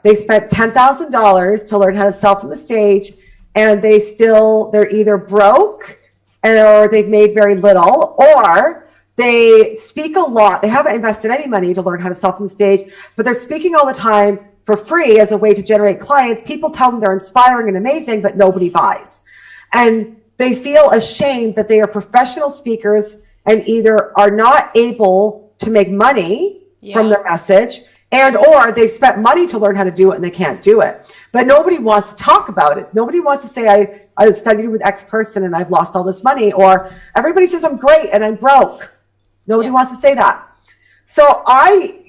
C: They spent $10,000 to learn how to sell from the stage, and they're either broke or they've made very little, or they speak a lot. They haven't invested any money to learn how to sell from the stage, but they're speaking all the time for free as a way to generate clients. People tell them they're inspiring and amazing, but nobody buys. And they feel ashamed that they are professional speakers and either are not able to make money from their message, and or they've spent money to learn how to do it and they can't do it. But nobody wants to talk about it. Nobody wants to say, I studied with X person and I've lost all this money, or everybody says I'm great and I'm broke. Nobody wants to say that. So I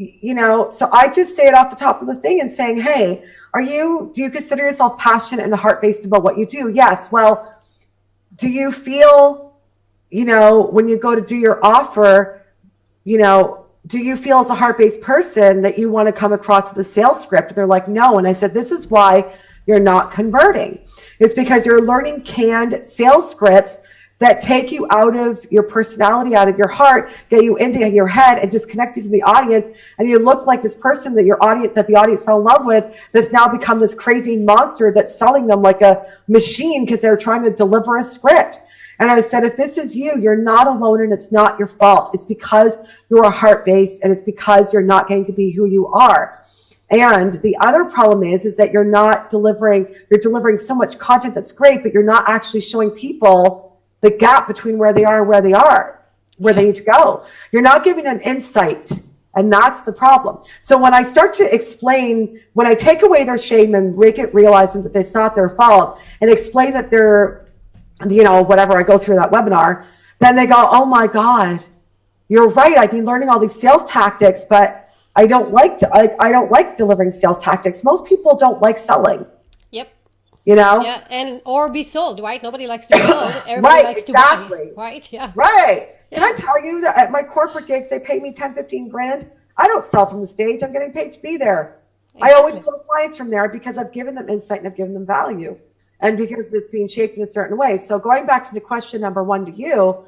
C: just say it off the top of the thing and saying, hey, do you consider yourself passionate and heart-based about what you do? Yes. Well, do you feel, when you go to do your offer, do you feel as a heart-based person that you want to come across with a sales script? They're like, no. And I said, this is why you're not converting. It's because you're learning canned sales scripts that take you out of your personality, out of your heart, get you into your head, and disconnects you from the audience. And you look like this person that the audience fell in love with, that's now become this crazy monster that's selling them like a machine because they're trying to deliver a script. And I said, if this is you, you're not alone, and it's not your fault. It's because you're heart-based, and it's because you're not getting to be who you are. And the other problem is that you're delivering so much content that's great, but you're not actually showing people the gap between where they are and where they need to go. You're not giving them insight, and that's the problem. So when I start to explain, when I take away their shame and make it realize that it's not their fault, and explain that they're, whatever, I go through that webinar, then they go, oh my God, you're right. I've been learning all these sales tactics, but I don't like delivering sales tactics. Most people don't like selling.
A: Yeah, and or be sold, right? Nobody likes to be sold. Everybody likes to buy, right? Yeah.
C: Right. Can I tell you that at my corporate gigs, they pay me 10, 15 grand. I don't sell from the stage. I'm getting paid to be there. Exactly. I always pull clients from there because I've given them insight and I've given them value, and because it's being shaped in a certain way. So going back to the question number one to you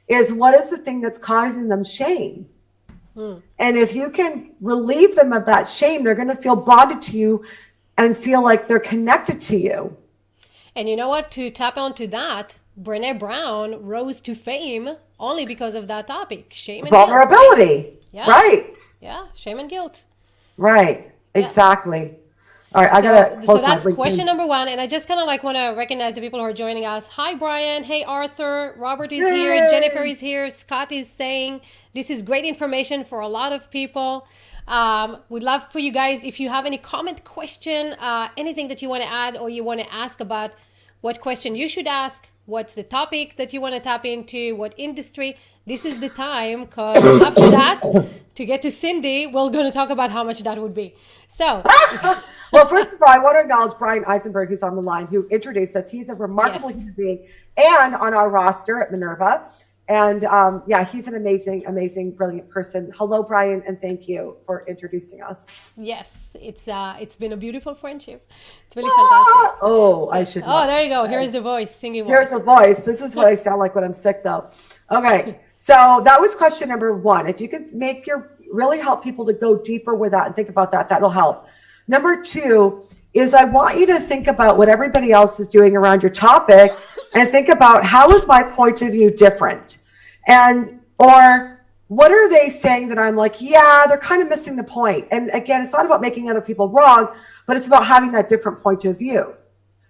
C: is, what is the thing that's causing them shame? And if you can relieve them of that shame, they're going to feel bonded to you and feel like they're connected to you.
A: And you know what? To tap onto that, Brené Brown rose to fame only because of that topic, shame and
C: vulnerability.
A: Guilt. Yeah.
C: Right.
A: Yeah, shame and guilt.
C: Right. Exactly. All right, I gotta close
A: so that's
C: my
A: question number one, and I just kind of want to recognize the people who are joining us. Hi, Brian. Hey, Arthur. Robert is here. Jennifer is here. Scott is saying this is great information for a lot of people. We'd love for you guys, if you have any comment, question, anything that you want to add or you want to ask about what question you should ask, what's the topic that you want to tap into, what industry, this is the time, because after that, to get to Cindy, we're going to talk about how much that would be. So,
C: well, first of all, I want to acknowledge Brian Eisenberg, who's on the line, who introduced us. He's a remarkable human being and on our roster at Minerva. And he's an amazing, amazing, brilliant person. Hello, Brian, and thank you for introducing us.
A: Yes, it's been a beautiful friendship. It's really fantastic.
C: Oh, I should.
A: Oh, there you go. Here's the voice, singing voice.
C: Here's the voice. This is what I sound like when I'm sick, though. Okay, so that was question number one. If you could really help people to go deeper with that and think about that, that'll help. Number two is, I want you to think about what everybody else is doing around your topic and think about, how is my point of view different? Or what are they saying that I'm like, yeah, they're kind of missing the point. And again, it's not about making other people wrong, but it's about having that different point of view.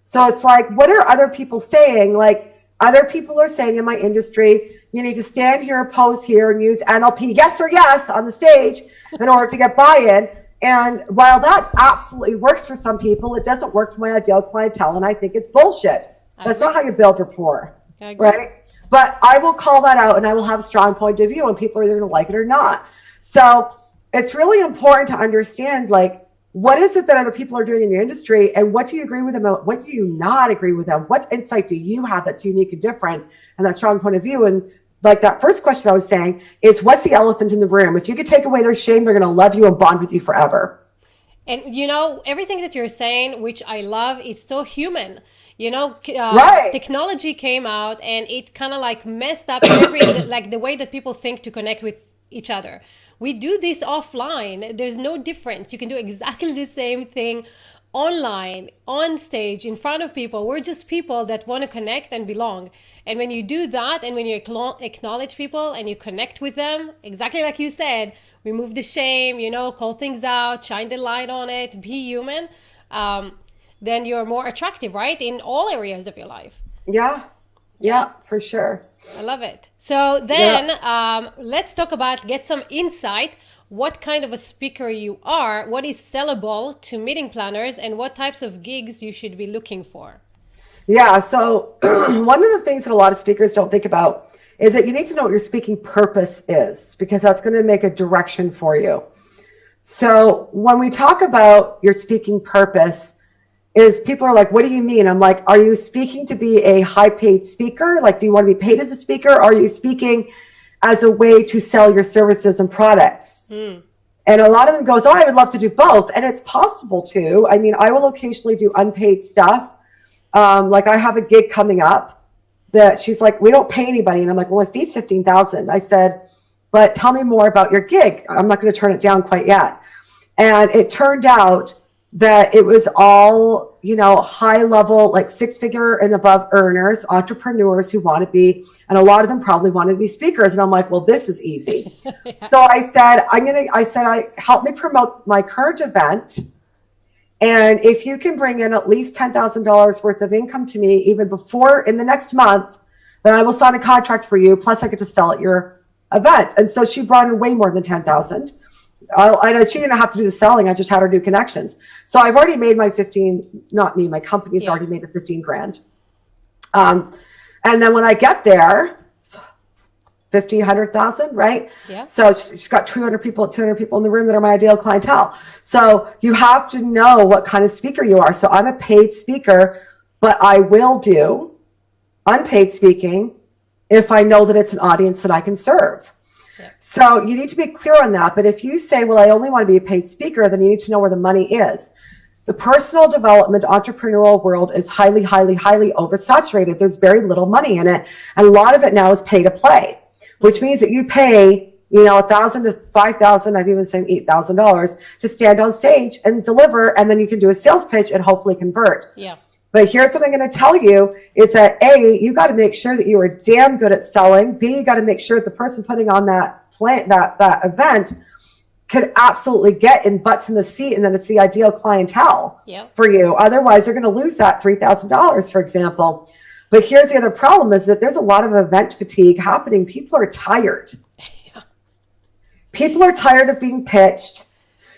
C: So it's like, what are other people saying? Like, other people are saying in my industry, you need to stand here, pose here, and use NLP, yes or yes, on the stage in order to get buy-in. And while that absolutely works for some people, it doesn't work for my ideal clientele, and I think it's bullshit. That's not how you build rapport, right? But I will call that out, and I will have a strong point of view, and people are either going to like it or not. So it's really important to understand, like, what is it that other people are doing in your industry, and what do you agree with them about? What do you not agree with them? What insight do you have that's unique and different, and that strong point of view? And like that first question I was saying is, what's the elephant in the room? If you could take away their shame, they're going to love you and bond with you forever.
A: And you know, everything that you're saying, which I love, is so human. You know,
C: Right.
A: technology came out and it kind of like messed up every like the way that people think to connect with each other. We do this offline. There's no difference. You can do exactly the same thing online, on stage, in front of people. We're just people that want to connect and belong. And when you do that, and when you acknowledge people and you connect with them, exactly like you said, remove the shame, you know, call things out, shine the light on it, be human, then you're more attractive, right? In all areas of your life.
C: Yeah. Yeah, for sure.
A: I love it. So then let's talk about, get some insight, what kind of a speaker you are, what is sellable to meeting planners, and what types of gigs you should be looking for.
C: Yeah. So one of the things that a lot of speakers don't think about is that you need to know what your speaking purpose is, because that's going to make a direction for you. So when we talk about your speaking purpose, is people are like, what do you mean? I'm like, are you speaking to be a high paid speaker? Like, do you want to be paid as a speaker? Are you speaking as a way to sell your services and products? And a lot of them goes, oh, I would love to do both. And it's possible to. I mean, I will occasionally do unpaid stuff. Like I have a gig coming up that she's like, we don't pay anybody. And I'm like, well, my fee's $15,000. I said, but tell me more about your gig. I'm not going to turn it down quite yet. And it turned out that it was all, you know, high level, like 6-figure and above earners, entrepreneurs who want to be, and a lot of them probably wanted to be speakers. And I'm like, well, this is easy. So I said, help me promote my current event. And if you can bring in at least $10,000 worth of income to me, even before in the next month, then I will sign a contract for you. Plus I get to sell at your event. And so she brought in way more than 10,000. She didn't have to do the selling. I just had her do connections. So I've already made my 15, not me, my company's already made the 15 grand. And then when I get there, 50, 100,000, right?
A: Yeah.
C: So she's got 200 people in the room that are my ideal clientele. So you have to know what kind of speaker you are. So I'm a paid speaker, but I will do unpaid speaking if I know that it's an audience that I can serve. So you need to be clear on that. But if you say, well, I only want to be a paid speaker, then you need to know where the money is. The personal development entrepreneurial world is highly, highly, highly oversaturated. There's very little money in it. And a lot of it now is pay to play, which means that you pay, you know, $1,000 to $5,000, I've even said $8,000 to stand on stage and deliver. And then you can do a sales pitch and hopefully convert.
A: Yeah.
C: But here's what I'm going to tell you is that A, you got to make sure that you are damn good at selling. B, you got to make sure that the person putting on that event could absolutely get in butts in the seat, and then it's the ideal clientele for you. Otherwise, you're going to lose that $3,000, for example. But here's the other problem is that there's a lot of event fatigue happening. People are tired. People are tired of being pitched.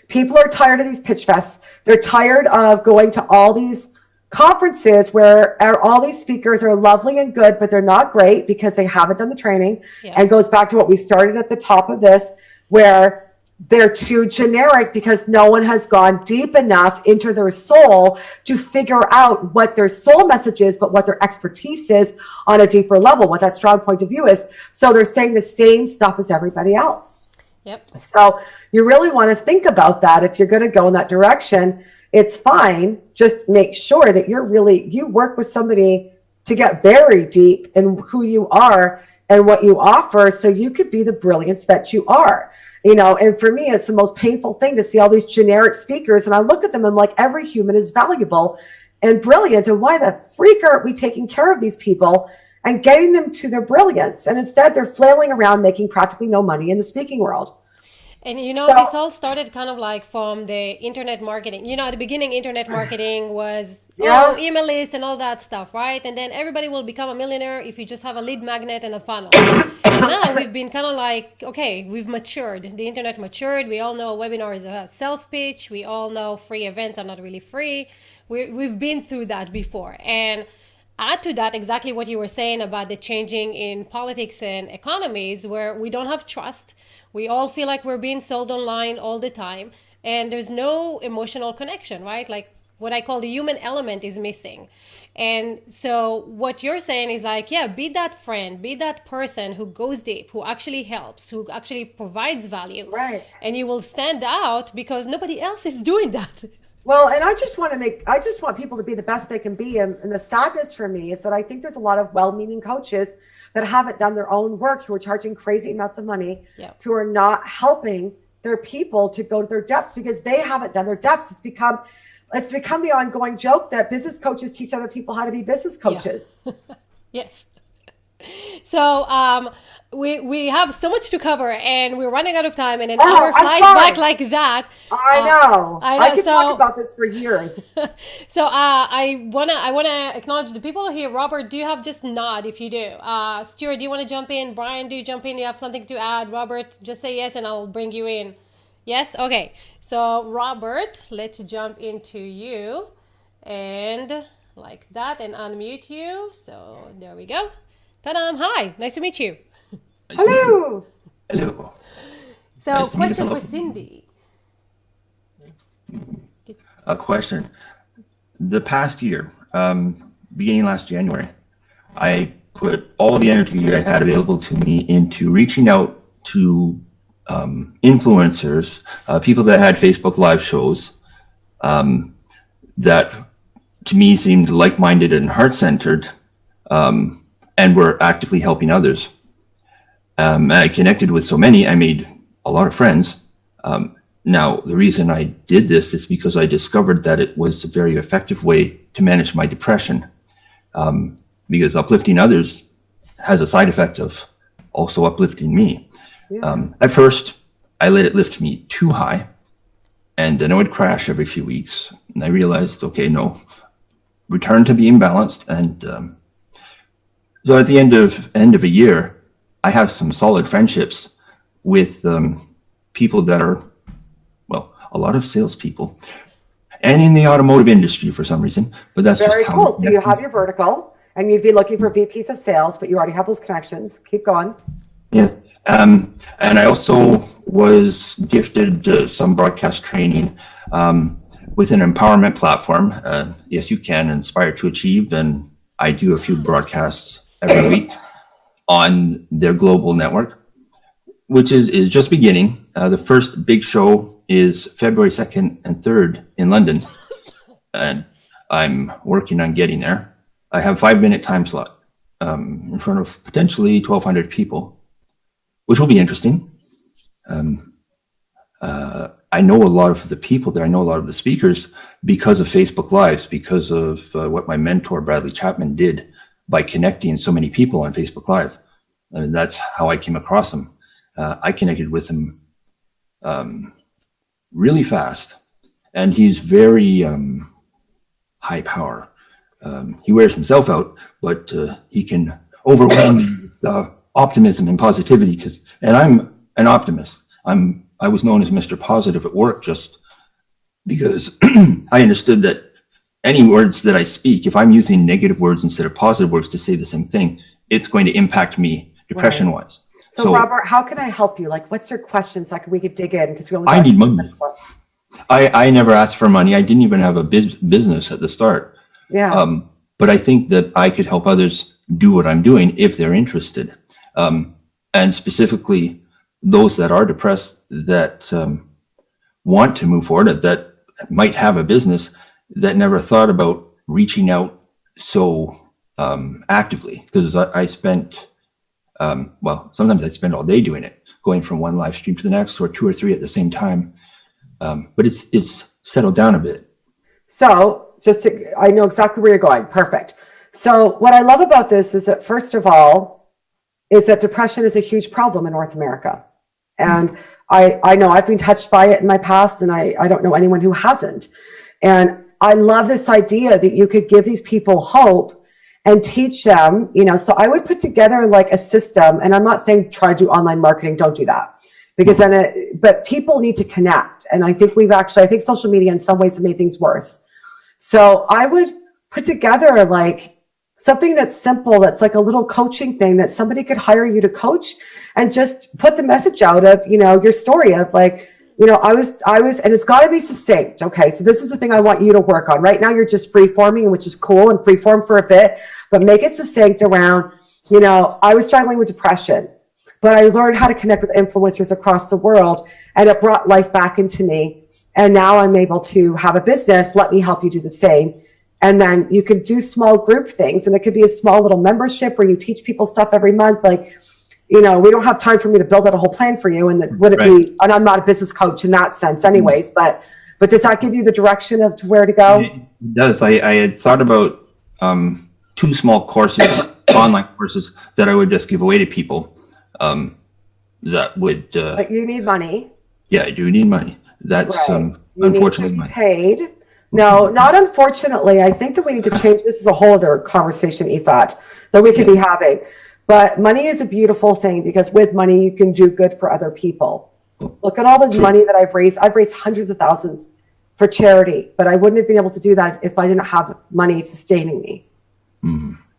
C: People are tired of these pitch fests. They're tired of going to all these conferences where all these speakers are lovely and good, but they're not great because they haven't done the training. And goes back to what we started at the top of this, where they're too generic because no one has gone deep enough into their soul to figure out what their soul message is, but what their expertise is on a deeper level, what that strong point of view is. So they're saying the same stuff as everybody else. So you really want to think about that. If you're going to go in that direction, it's fine. Just make sure that you work with somebody to get very deep in who you are and what you offer, so you could be the brilliance that you are. You know, and for me, it's the most painful thing to see all these generic speakers. And I look at them and I'm like, every human is valuable and brilliant. And why the freak aren't we taking care of these people and getting them to their brilliance? And instead they're flailing around making practically no money in the speaking world.
A: And you know, this all started kind of like from the internet marketing. You know, at the beginning, internet marketing was email list and all that stuff, right? And then everybody will become a millionaire if you just have a lead magnet and a funnel. And now we've been kind of like, okay, we've matured. The internet matured. We all know a webinar is a sales pitch. We all know free events are not really free. We've been through that before. And add to that exactly what you were saying about the changing in politics and economies, where we don't have trust. We all feel like we're being sold online all the time. and there's no emotional connection, right? Like what I call the human element is missing. And so what you're saying is like, yeah, be that friend, be that person who goes deep, who actually helps, who actually provides value.
C: Right.
A: And you will stand out because nobody else is doing that.
C: Well, and I just want people to be the best they can be. And the sadness for me is that I think there's a lot of well-meaning coaches that haven't done their own work, who are charging crazy amounts of money, who are not helping their people to go to their depths because they haven't done their depths. It's become the ongoing joke that business coaches teach other people how to be business coaches.
A: Yeah. Yes. So we have so much to cover, and we're running out of time, and an hour flies back like that.
C: I know. I could talk about this for years.
A: So I wanna acknowledge the people here. Robert, do you have just nod if you do? Stuart, do you want to jump in? Brian, do you jump in? Do you have something to add? Robert, just say yes, and I'll bring you in. Yes. Okay. So Robert, let's jump into you, and like that, and unmute you. So there we go. Ta-da! Hi, nice to meet you.
C: Hello.
D: Hello.
A: So,
D: Nice to meet you.
A: question for Cindy.
D: A question. The past year, beginning last January, I put all the energy I had available to me into reaching out to influencers, people that had Facebook Live shows that to me seemed like-minded and heart-centered, and were actively helping others. I connected with so many, I made a lot of friends. Now, the reason I did this is because I discovered that it was a very effective way to manage my depression, because uplifting others has a side effect of also uplifting me. Yeah. At first, I let it lift me too high, and then I would crash every few weeks. And I realized, okay, no, return to being balanced. And so at the end of a year, I have some solid friendships with people that are, well, a lot of salespeople, and in the automotive industry for some reason. But that's
C: very
D: just
C: cool. So you have your vertical, and you'd be looking for VPs of sales, but you already have those connections. Keep going.
D: Yes. And I also was gifted some broadcast training with an empowerment platform. Yes, you can inspire to achieve. And I do a few broadcasts every week on their global network, which is just beginning. The first big show is February 2nd and 3rd in London. And I'm working on getting there. I have 5-minute time slot in front of potentially 1,200 people, which will be interesting. I know a lot of the people there. I know a lot of the speakers because of Facebook Lives, because of what my mentor, Bradley Chapman, did by connecting so many people on Facebook Live. And that's how I came across him. I connected with him really fast, and he's very high power. He wears himself out, but he can overwhelm me with optimism and positivity. And I'm an optimist. I was known as Mr. Positive at work just because I understood that any words that I speak, if I'm using negative words instead of positive words to say the same thing, it's going to impact me depression-wise.
C: Right. So Robert, how can I help you? Like, what's your question so we could dig in? Because we only
D: I need money. I never asked for money. I didn't even have a business at the start.
C: Yeah.
D: But I think that I could help others do what I'm doing if they're interested. And specifically those that are depressed, that want to move forward, that might have a business, that never thought about reaching out so actively. Because I spent, sometimes I spend all day doing it, going from one live stream to the next, or 2 or 3 at the same time. But it's settled down a bit.
C: So I know exactly where you're going. Perfect. So what I love about this is that, first of all, is that depression is a huge problem in North America. And I know I've been touched by it in my past, and I don't know anyone who hasn't. And I love this idea that you could give these people hope and teach them, so I would put together like a system, and I'm not saying try to do online marketing, don't do that, because but people need to connect. And I think I think social media in some ways have made things worse. So I would put together like something that's simple, that's like a little coaching thing that somebody could hire you to coach, and just put the message out of, your story of like, you know, I was, and it's got to be succinct. Okay. So this is the thing I want you to work on. Right now, you're just free forming, which is cool, and free form for a bit, but make it succinct around, you know, I was struggling with depression, but I learned how to connect with influencers across the world, and it brought life back into me. And now I'm able to have a business. Let me help you do the same. And then you can do small group things, and it could be a small little membership where you teach people stuff every month. Like, you know, we don't have time for me to build out a whole plan for you. And that would it be, and I'm not a business coach in that sense anyways, but does that give you the direction of where to go?
D: It does. I had thought about 2 small courses, online courses that I would just give away to people. That would.
C: But you need money.
D: Yeah, I do need money. That's
C: Right. You
D: unfortunately
C: need to be paid. No, not unfortunately. I think that we need to change. This is a whole other conversation, Ifat, that we could be having. But money is a beautiful thing, because with money, you can do good for other people. Look at all the money that I've raised. I've raised hundreds of thousands for charity, but I wouldn't have been able to do that if I didn't have money sustaining me.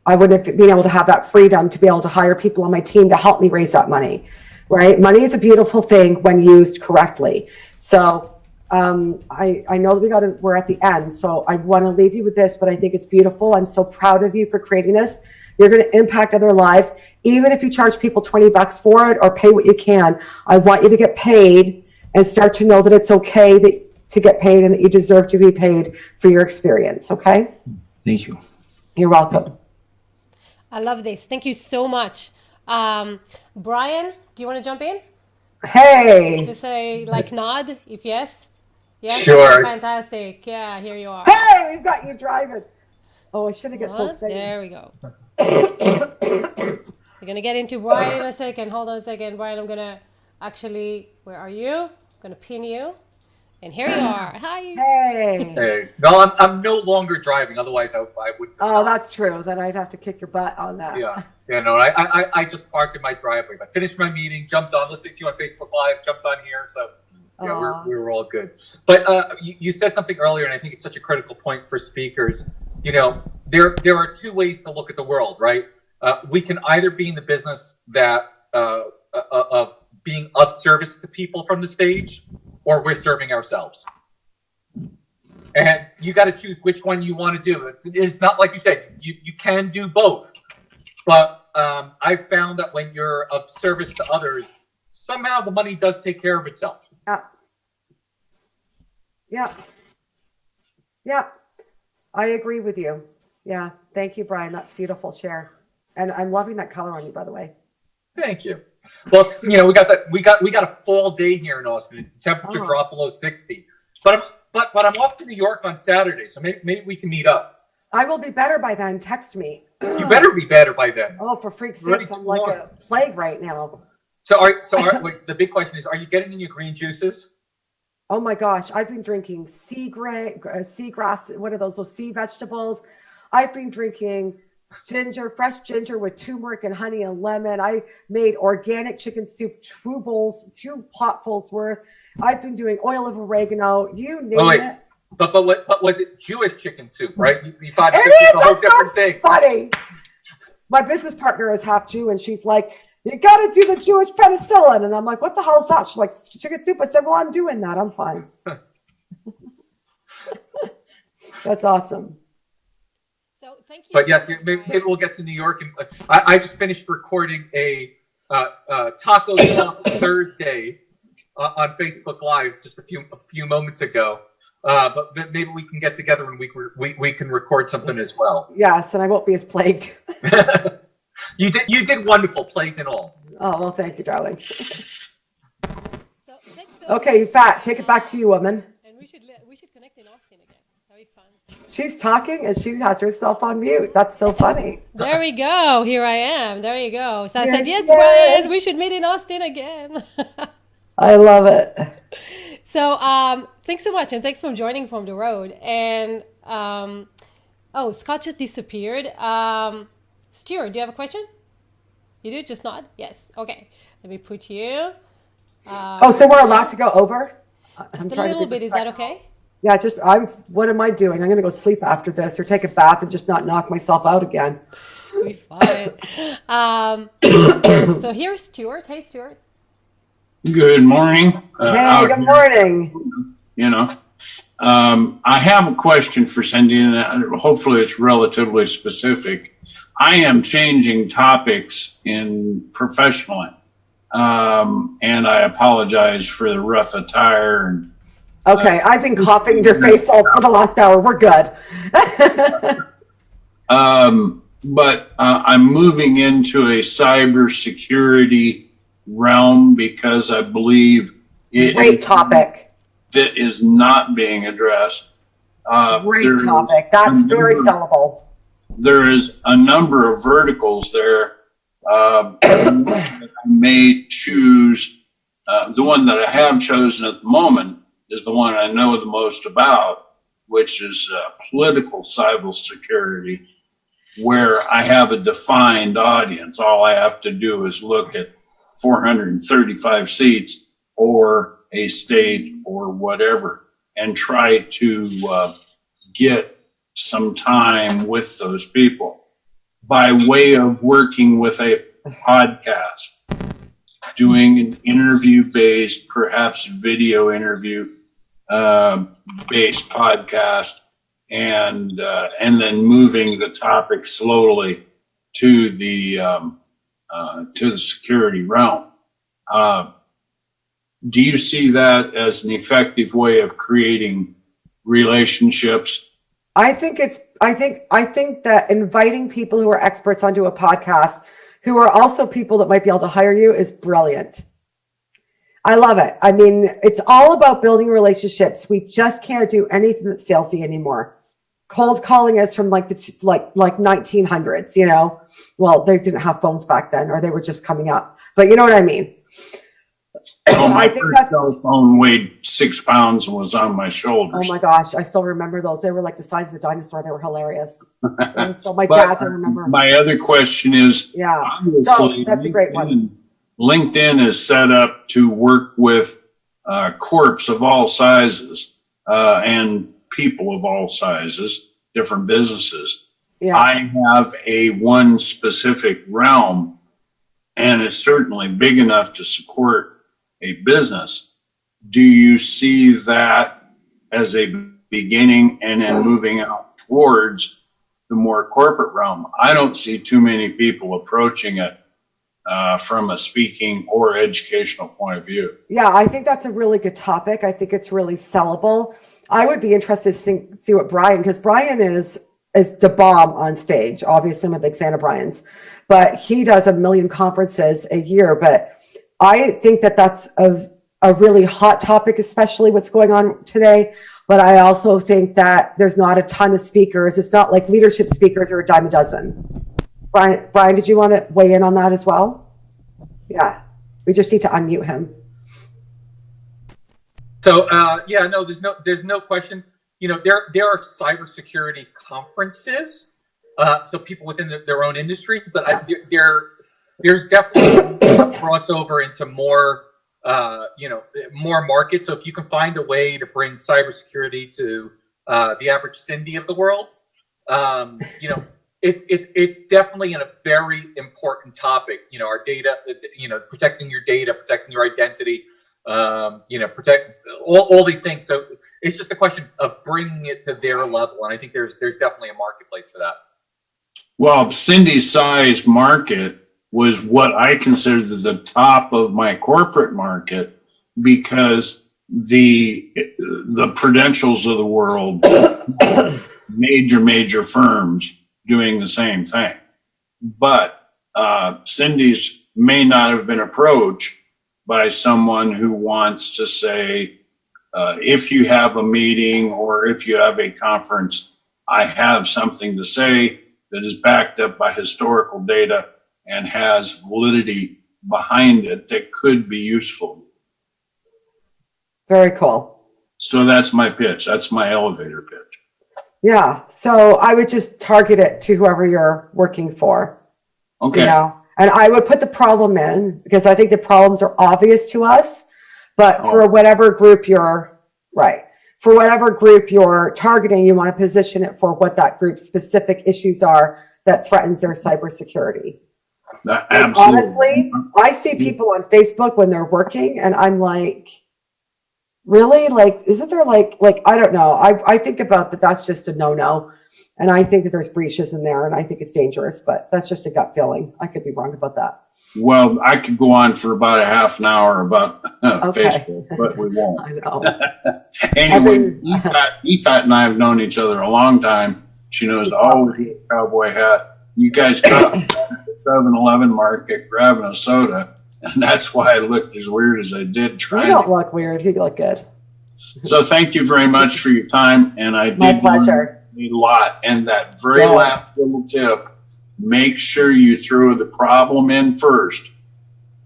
C: I wouldn't have been able to have that freedom to be able to hire people on my team to help me raise that money, right? Money is a beautiful thing when used correctly. So I know that we're at the end, so I want to leave you with this, but I think it's beautiful. I'm so proud of you for creating this. You're going to impact other lives. Even if you charge people $20 for it or pay what you can, I want you to get paid and start to know that it's okay to get paid, and that you deserve to be paid for your experience. Okay?
D: Thank you.
C: You're welcome.
A: I love this. Thank you so much. Brian, do you want to jump in?
C: Hey.
A: Just say like nod if yes. Yes.
E: Sure.
A: Fantastic. Yeah, here you are.
C: Hey, we've got you driving. Oh, I shouldn't get so
A: What?
C: excited.
A: There we go. We're gonna get into Brian in a second. Hold on a second, Brian. I'm gonna actually. Where are you? I'm gonna pin you, and here you are. Hi.
C: Hey.
E: Hey. No, I'm no longer driving. Otherwise, I would.
C: Oh, that's true. Then I'd have to kick your butt on that.
E: Yeah. Yeah. No, I just parked in my driveway. I finished my meeting, jumped on, listening to you on Facebook Live, jumped on here. So yeah, we were all good. But you said something earlier, and I think it's such a critical point for speakers. You know, there are 2 ways to look at the world, right? We can either be in the business that of being of service to people from the stage, or we're serving ourselves. And you got to choose which one you want to do. It's not like you said, you can do both. But I found that when you're of service to others, somehow the money does take care of itself.
C: Yeah. I agree with you. Yeah. Thank you, Brian. That's beautiful. Share. And I'm loving that color on you, by the way.
E: Thank you. Well, you know, we got a fall day here in Austin. Temperature dropped below 60. But I'm off to New York on Saturday, so maybe we can meet up.
C: I will be better by then. Text me.
E: You better be better by then.
C: Oh, for freak's sakes, I'm like a plague right now.
E: So the big question is, are you getting in your green juices?
C: Oh my gosh, I've been drinking seagrass. What are those sea vegetables? I've been drinking fresh ginger with turmeric and honey and lemon. I made organic chicken soup, 2 potfuls worth. I've been doing oil of oregano. You name it.
E: But what was it? Jewish chicken soup, right? You thought
C: it
E: it's
C: is.
E: a whole different thing.
C: Funny. My business partner is half Jew, and she's like, "You got to do the Jewish penicillin," and I'm like, "What the hell is that?" She's like, "Chicken soup." I said, "Well, I'm doing that. I'm fine." That's awesome.
A: So thank you.
E: But yes, maybe we'll get to New York. And I just finished recording a Taco Talk Thursday on Facebook Live just a few moments ago. But maybe we can get together and we can record something as well.
C: Yes, and I won't be as plagued.
E: You did wonderful, plagued and all.
C: Oh, well, thank you, darling.
A: So,
C: Okay, you fat. Take it back to you, woman.
A: And we should connect in Austin again. That'd be fun.
C: She's talking and she has herself on mute. That's so funny.
A: There we go. Here I am. There you go. So I said, yes,
C: Yes.
A: Brian, we should meet in Austin again.
C: I love it.
A: So thanks so much, and thanks for joining from the road. And Scott just disappeared. Stuart, do you have a question? You do? Just nod? Yes. Okay. Let me put you.
C: So we're allowed to go over?
A: Just a little bit. Is that okay?
C: Yeah, what am I doing? I'm going to go sleep after this or take a bath and just not knock myself out again.
A: It'll be fine. So here's Stuart. Hey, Stuart.
F: Good morning.
C: Hey, good morning.
F: You know, I have a question for Cindy, and hopefully it's relatively specific. I am changing topics professionally, and I apologize for the rough attire. And
C: Okay, I've been coughing your face off for the last hour. We're good.
F: But I'm moving into a cybersecurity realm because I believe
C: Great topic.
F: that is not being addressed.
C: Great topic. That's very sellable.
F: There is a number of verticals there. I may choose, the one that I have chosen at the moment is the one I know the most about, which is political cybersecurity, where I have a defined audience. All I have to do is look at 435 seats or a state or whatever and try to get some time with those people by way of working with a podcast, doing an interview based, perhaps video interview based podcast, and then moving the topic slowly to the security realm. Do you see that as an effective way of creating relationships?
C: I think that inviting people who are experts onto a podcast, who are also people that might be able to hire you, is brilliant. I love it. I mean, it's all about building relationships. We just can't do anything that's salesy anymore. Cold calling is from like 1900s, you know. Well, they didn't have phones back then, or they were just coming up. But you know what I mean.
F: Oh, my first cell phone weighed 6 pounds and was on my shoulders.
C: Oh my gosh, I still remember those. They were like the size of a dinosaur. They were hilarious. So my dad's, I remember.
F: My other question is,
C: yeah, so that's a great one.
F: LinkedIn is set up to work with corps of all sizes and people of all sizes, different businesses.
C: Yeah.
F: I have one specific realm, and it's certainly big enough to support a business. Do you see that as a beginning and then moving out towards the more corporate realm? I don't see too many people approaching it from a speaking or educational point of view.
C: Yeah, I think that's a really good topic. I think it's really sellable. I would be interested to see what Brian, because Brian is the bomb on stage. Obviously, I'm a big fan of Brian's, but he does 1 million conferences a year. But I think that that's a really hot topic, especially what's going on today. But I also think that there's not a ton of speakers. It's not like leadership speakers are a dime a dozen. Brian, did you want to weigh in on that as well? Yeah, we just need to unmute him.
E: So yeah, no, there's no question. You know, there are cybersecurity conferences, so people within their own industry, but there's definitely crossover into more, more markets. So if you can find a way to bring cybersecurity to the average Cindy of the world, it's definitely a very important topic. You know, our data, protecting your data, protecting your identity, protect all these things. So it's just a question of bringing it to their level, and I think there's definitely a marketplace for that.
F: Well, Cindy's size market was what I considered the top of my corporate market, because the Prudentials of the world, major firms doing the same thing. But Cindy's may not have been approached by someone who wants to say, if you have a meeting or if you have a conference, I have something to say that is backed up by historical data and has validity behind it that could be useful.
C: Very cool.
F: So that's my pitch. That's my elevator pitch.
C: Yeah. So I would just target it to whoever you're working for.
F: Okay.
C: You know, and I would put the problem in, because I think the problems are obvious to us, but for whatever group you're targeting, you want to position it for what that group's specific issues are that threatens their cybersecurity.
F: Absolutely.
C: Honestly, I see people on Facebook when they're working, and I'm like, really? Like, isn't there like I don't know. I think about that. That's just a no. And I think that there's breaches in there, and I think it's dangerous, but that's just a gut feeling. I could be wrong about that.
F: Well, I could go on for about a half an hour about
C: Okay.
F: Facebook, but we won't.
C: I know.
F: Anyway, Efat and I have known each other a long time. She knows I always wear a cowboy hat. You guys caught me at the 7-Eleven market grabbing a soda, and that's why I looked as weird as I did.
C: You don't look weird. You look good.
F: So thank you very much for your time, and I
C: My
F: did
C: pleasure.
F: learn a lot. And that very last little tip, make sure you throw the problem in first,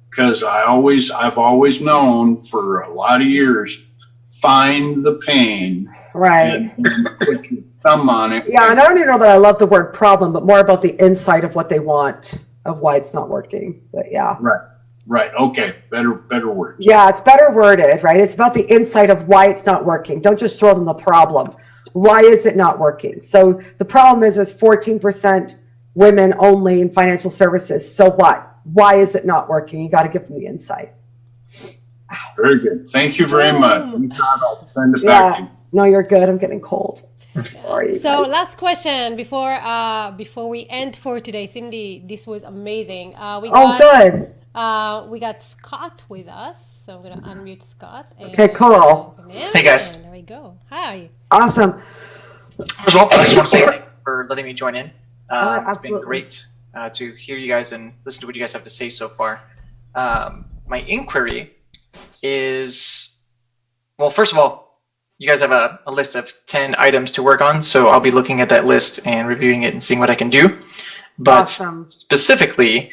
F: because I've always known for a lot of years, find the pain,
C: Right.
F: and put your thumb on it.
C: Yeah, and I don't even know that I love the word problem, but more about the insight of what they want, of why it's not working. But yeah.
F: Right. Okay. Better words.
C: Yeah, it's better worded, right? It's about the insight of why it's not working. Don't just throw them the problem. Why is it not working? So the problem is there's 14% women only in financial services. So what? Why is it not working? You got to give them the insight.
F: Very good. Thank you very much. I'll send it back to you.
C: No, you're good. I'm getting cold. Sorry.
A: So
C: guys.
A: last question before we end for today, Cindy. This was amazing.
C: Good.
A: We got Scott with us, so I'm gonna unmute Scott.
C: Okay, cool.
G: Hey, guys.
A: There we go. Hi.
C: Awesome.
G: First of all, I just want to say thank you for letting me join in. It's been
C: absolutely.
G: great to hear you guys and listen to what you guys have to say so far. My inquiry is, well, first of all, you guys have a list of 10 items to work on, so I'll be looking at that list and reviewing it and seeing what I can do. But specifically,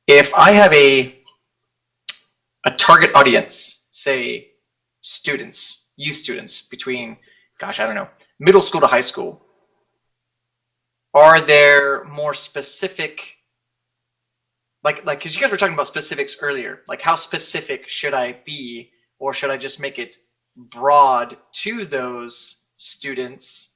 G: if I have a target audience, say students, youth students between, gosh, I don't know, middle school to high school, are there more specific, like, because you guys were talking about specifics earlier, like how specific should I be, or should I just make it broad to those students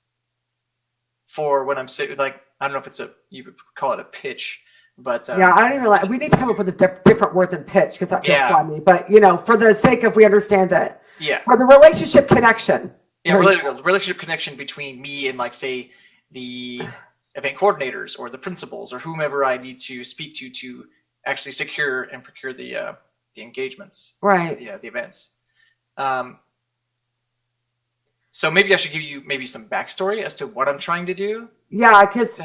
G: for when I'm saying, like, I don't know if it's you would call it a pitch, but
C: yeah, I don't even we need to come up with a different word than pitch, because that feels
G: Yeah.
C: slimy. But for the sake of, we understand that.
G: Yeah.
C: For the relationship connection.
G: Yeah, relationship connection between me and, like, say, the event coordinators or the principals or whomever I need to speak to actually secure and procure the engagements.
C: Right.
G: Yeah, the events. So maybe I should give you maybe some backstory as to what I'm trying to do.
C: Yeah, because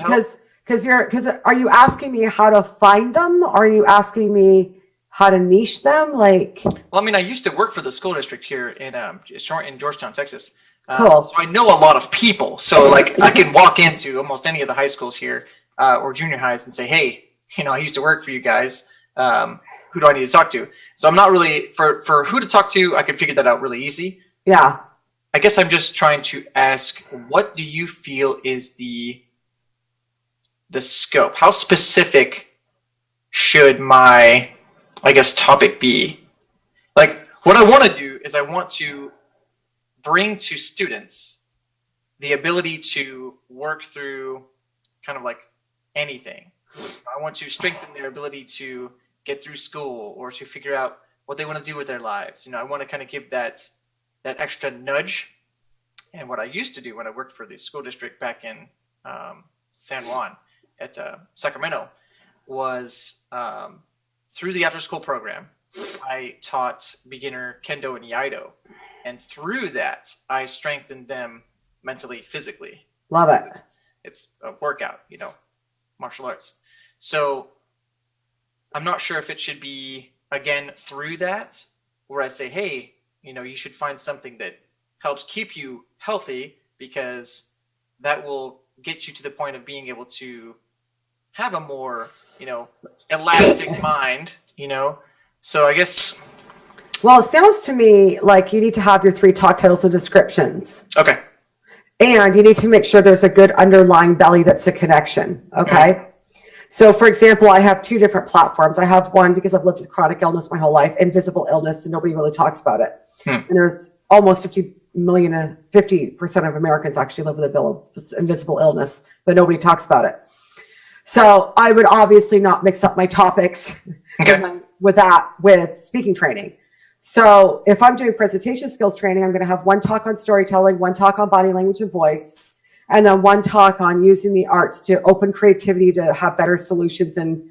C: are you asking me how to find them? Are you asking me how to niche them? Like,
G: well, I mean, I used to work for the school district here in Georgetown, Texas.
C: Cool.
G: So I know a lot of people. So, like, I can walk into almost any of the high schools here or junior highs and say, hey, I used to work for you guys. Who do I need to talk to? So I'm not really, for who to talk to, I can figure that out really easy.
C: Yeah.
G: I guess I'm just trying to ask, what do you feel is the scope? How specific should my, I guess, topic be? Like, what I want to do is I want to bring to students the ability to work through kind of like anything. I want to strengthen their ability to get through school or to figure out what they want to do with their lives. I want to kind of give that extra nudge. And what I used to do when I worked for the school district back in San Juan at Sacramento was through the after school program, I taught beginner kendo and iaido. And through that, I strengthened them mentally, physically.
C: Love it.
G: It's a workout, martial arts. So I'm not sure if it should be, again, through that, where I say, hey, you should find something that helps keep you healthy, because that will get you to the point of being able to have a more, elastic mind, So I guess.
C: Well, it sounds to me like you need to have your 3 talk titles and descriptions.
G: Okay.
C: And you need to make sure there's a good underlying belly that's a connection. Okay. Mm-hmm. So, for example, I have 2 different platforms. I have one because I've lived with chronic illness my whole life, invisible illness, and nobody really talks about it. And there's almost 50% of Americans actually live with invisible illness, but nobody talks about it. So I would obviously not mix up my topics
G: Okay.
C: with speaking training. So if I'm doing presentation skills training, I'm going to have one talk on storytelling, one talk on body language and voice, and then one talk on using the arts to open creativity to have better solutions and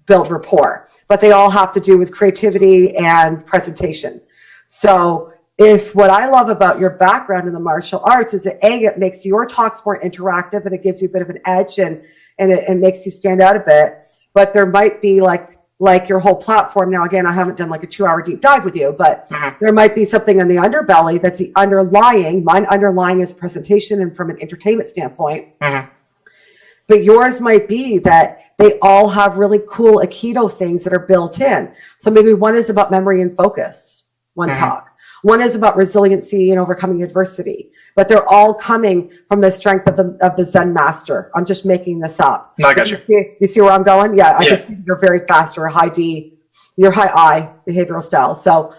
C: build rapport. But they all have to do with creativity and presentation. So if what I love about your background in the martial arts is that A, it makes your talks more interactive and it gives you a bit of an edge and it makes you stand out a bit. But there might be like your whole platform. Now, again, I haven't done like a 2-hour deep dive with you, but there might be something in the underbelly that's the underlying. Mine underlying is presentation and from an entertainment standpoint. But yours might be that they all have really cool Aikido things that are built in. So maybe one is about memory and focus, one talk. One is about resiliency and overcoming adversity, but they're all coming from the strength of the Zen master. I'm just making this up.
G: No, I got you.
C: You see where I'm going? Yeah, I can see you're very fast or high D, you're high I behavioral style. So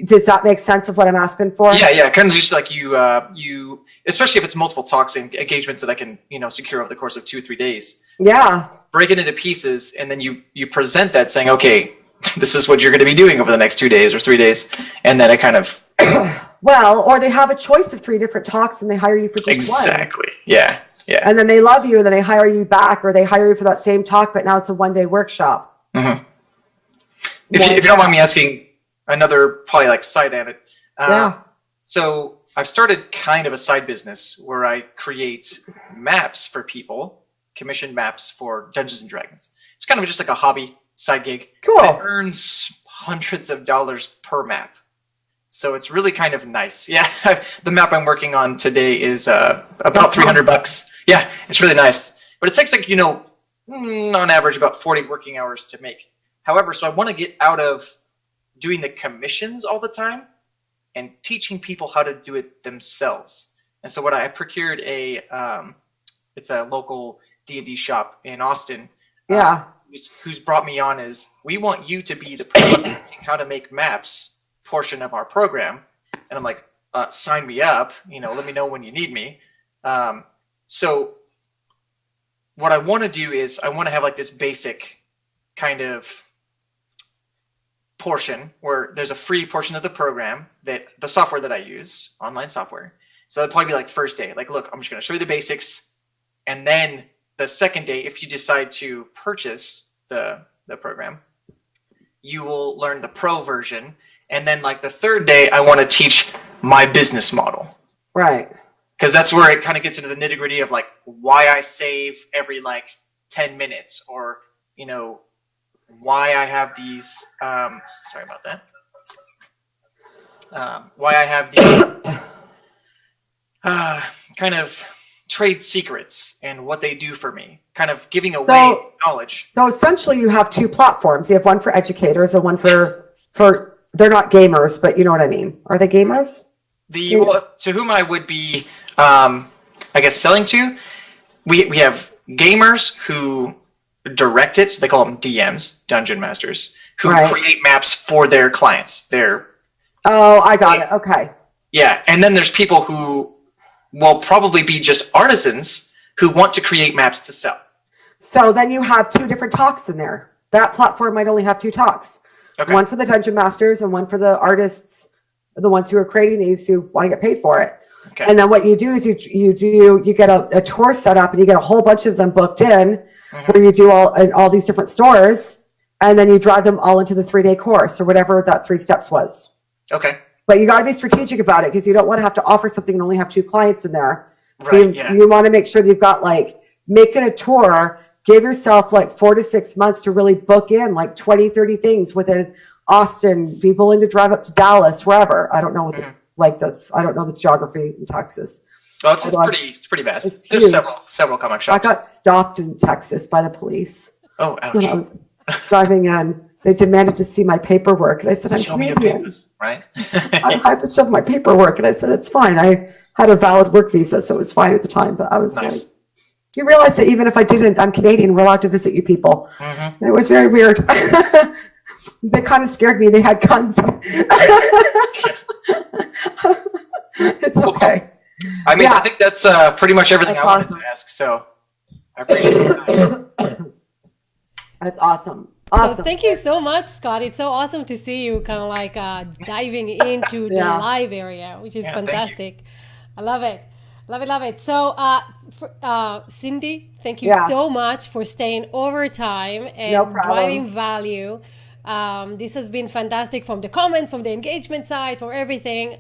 C: does that make sense of what I'm asking for?
G: Yeah. Kind of just like you, especially if it's multiple talks and engagements that I can, secure over the course of 2-3 days.
C: Yeah.
G: Break it into pieces, and then you present that saying, okay, this is what you're going to be doing over the next 2 days or 3 days. And then it kind of.
C: Well, or they have a choice of 3 different talks and they hire you for just one.
G: Exactly. Yeah.
C: And then they love you and then they hire you back, or they hire you for that same talk, but now it's a 1-day workshop.
G: If you don't mind me asking another probably like side at it. So I've started kind of a side business where I create maps for people, commissioned maps for Dungeons and Dragons. It's kind of just like a hobby side gig.
C: Cool.
G: It earns hundreds of dollars per map. So it's really kind of nice. Yeah. The map I'm working on today is about $300. Yeah. It's really nice, but it takes like, on average about 40 working hours to make. However, so I want to get out of doing the commissions all the time and teaching people how to do it themselves. And so what I procured it's a local D&D shop in Austin. Who's brought me on is, we want you to be the person teaching how to make maps portion of our program. And I'm like, sign me up, let me know when you need me. So what I want to do is I want to have like this basic kind of portion where there's a free portion of the program, that the software that I use, online software. So that'd probably be like first day, like, look, I'm just going to show you the basics. And then the second day, if you decide to purchase the program, you will learn the pro version. And then like the third day, I want to teach my business model.
C: Right.
G: Because that's where it kind of gets into the nitty gritty of like why I save every like 10 minutes, or, why I have these, sorry about that. Why I have these kind of trade secrets and what they do for me, kind of giving away knowledge.
C: So essentially you have 2 platforms. You have one for educators and one for they're not gamers, but you know what I mean. Are they gamers?
G: To whom I would be, I guess, selling to, we have gamers who direct it. So they call them DMs, Dungeon Masters, who create maps for their clients.
C: Oh, I got it. Okay.
G: Yeah. And then there's people who will probably be just artisans who want to create maps to sell.
C: So then you have 2 different talks in there. That platform might only have 2 talks. Okay. One for the Dungeon Masters and one for the artists, the ones who are creating these, who want to get paid for it. Okay. And then what you do is you get a tour set up and you get a whole bunch of them booked in, where you do all these different stores, and then you drive them all into the 3-day course or whatever that 3 steps was.
G: Okay.
C: But you got to be strategic about it, because you don't want to have to offer something and only have 2 clients in there. So
G: right,
C: you want to make sure that you've got like, make it a tour, give yourself like 4 to 6 months to really book in like 20, 30 things within Austin, be willing to drive up to Dallas, wherever. I don't know what I don't know the geography in Texas.
G: Oh, it's pretty vast. There's several comic shops.
C: I got stopped in Texas by the police.
G: Oh, ouch.
C: When I was driving in. They demanded to see my paperwork, and I said, I'm
G: Show me your
C: Canadian.
G: papers, right?
C: I had to show my paperwork, and I said, it's fine. I had a valid work visa, so it was fine at the time. But I was like, you realize that even if I didn't, I'm Canadian, we're allowed to visit you people. And it was very weird. They kind of scared me. They had guns. It's okay.
G: I mean, I think that's pretty much everything I wanted to ask. So I appreciate it.
C: That's awesome.
A: So
C: Awesome.
A: thank you so much, Scott. It's so awesome to see you kind of like diving into the
C: Yeah.
A: live area, which is
G: Yeah, thank you.
A: fantastic. I love it. Love it, love it. So, Cindy, thank you
C: Yes.
A: so much for staying overtime
C: No
A: and
C: problem.
A: driving value. This has been fantastic from the comments, from the engagement side, from everything.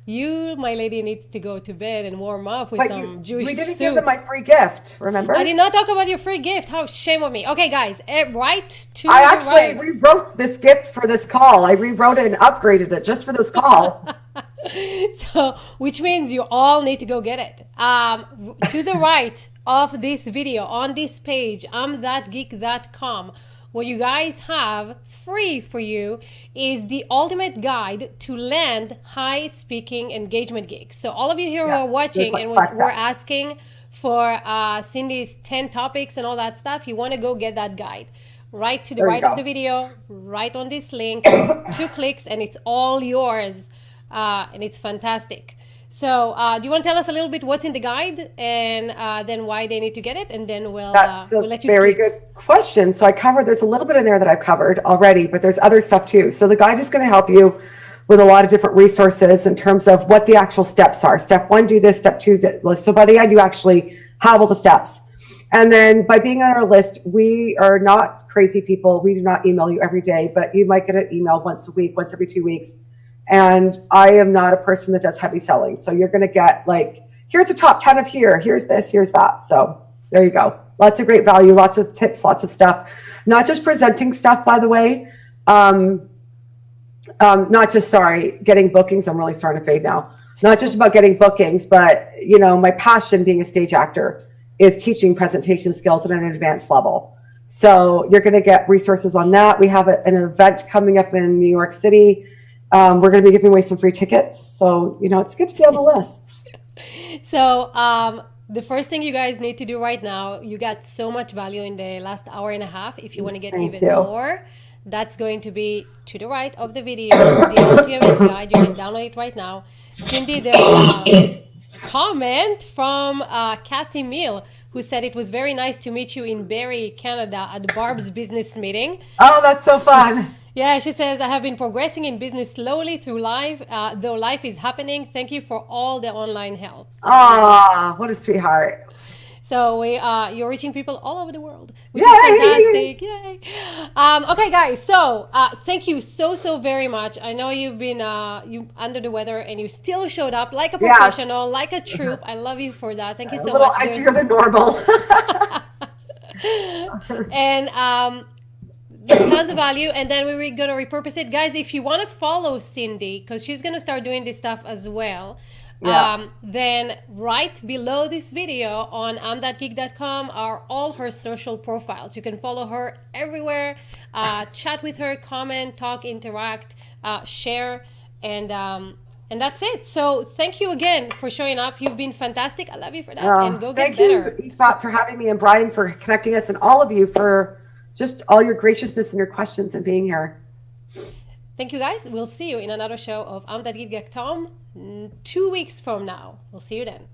A: You, my lady, needs to go to bed and warm up with
C: But
A: some Jewish
C: we didn't
A: soup.
C: give them my free gift, remember?
A: I did not talk about your free gift. How shame on me. Okay, guys, right to
C: I
A: the
C: actually
A: right.
C: rewrote this gift for this call. I rewrote it and upgraded it just for this call.
A: So, which means you all need to go get it. To the right of this video, on this page, imthatgeek.com, what you guys have free for you is the ultimate guide to land high speaking engagement gigs. So all of you here who
C: Yeah,
A: are watching
C: there's
A: and
C: like 5
A: we're
C: steps.
A: asking for Cindy's 10 topics and all that stuff, you want to go get that guide. Right to the
C: There you
A: right of
C: go.
A: the video, right on this link, 2 clicks, and it's all yours. And it's fantastic. So, do you want to tell us a little bit what's in the guide and then why they need to get it? And then
C: That's
A: we'll
C: a
A: let you
C: very
A: speak.
C: good question. So I covered, there's a little bit in there that I've covered already, but there's other stuff too. So the guide is going to help you with a lot of different resources in terms of what the actual steps are. Step 1, do this. Step 2, so by the end, you actually have all the steps. And then by being on our list, we are not crazy people. We do not email you every day, but you might get an email once a week, once every 2 weeks. And I am not a person that does heavy selling. So you're going to get like, here's a top 10 of here, here's this, here's that. So there you go. Lots of great value, lots of tips, lots of stuff. Not just presenting stuff, by the way. Not just, getting bookings. I'm really starting to fade now. Not just about getting bookings, but, you know, my passion being a stage actor is teaching presentation skills at an advanced level. So you're going to get resources on that. We have an event coming up in New York City. We're going to be giving away some free tickets. So, you know, it's good to be on the list.
A: So, the first thing you guys need to do right now, you got so much value in the last hour and a half. If you want to get
C: Thank
A: even
C: you.
A: more, that's going to be to the right of the video, the ultimate guide. You can download it right now. Cindy, there's a comment from Kathy Mill, who said it was very nice to meet you in Barrie, Canada at Barb's business meeting.
C: Oh, that's so fun.
A: Yeah, she says, I have been progressing in business slowly through life, though life is happening. Thank you for all the online help.
C: Ah, what a sweetheart.
A: So you're reaching people all over the world, which
C: Yay!
A: is fantastic. Yay! Okay, guys. So thank you so very much. I know you've been you under the weather, and you still showed up like a
C: Yes.
A: professional, like a troop. I love you for that. Thank you so
C: A little
A: much.
C: edgier than normal.
A: And there's tons of value, and then we're gonna repurpose it, guys. If you want to follow Cindy, because she's gonna start doing this stuff as well.
C: Yeah.
A: Then right below this video on imthatgeek.com are all her social profiles. You can follow her everywhere, chat with her, comment, talk, interact, share, and that's it. So thank you again for showing up. You've been fantastic. I love you for that. And go get
C: Thank
A: better.
C: you, Eva, for having me, and Brian for connecting us, and all of you for just all your graciousness and your questions and being here.
A: Thank you, guys. We'll see you in another show of imthatgeek.com 2 weeks from now. We'll see you then.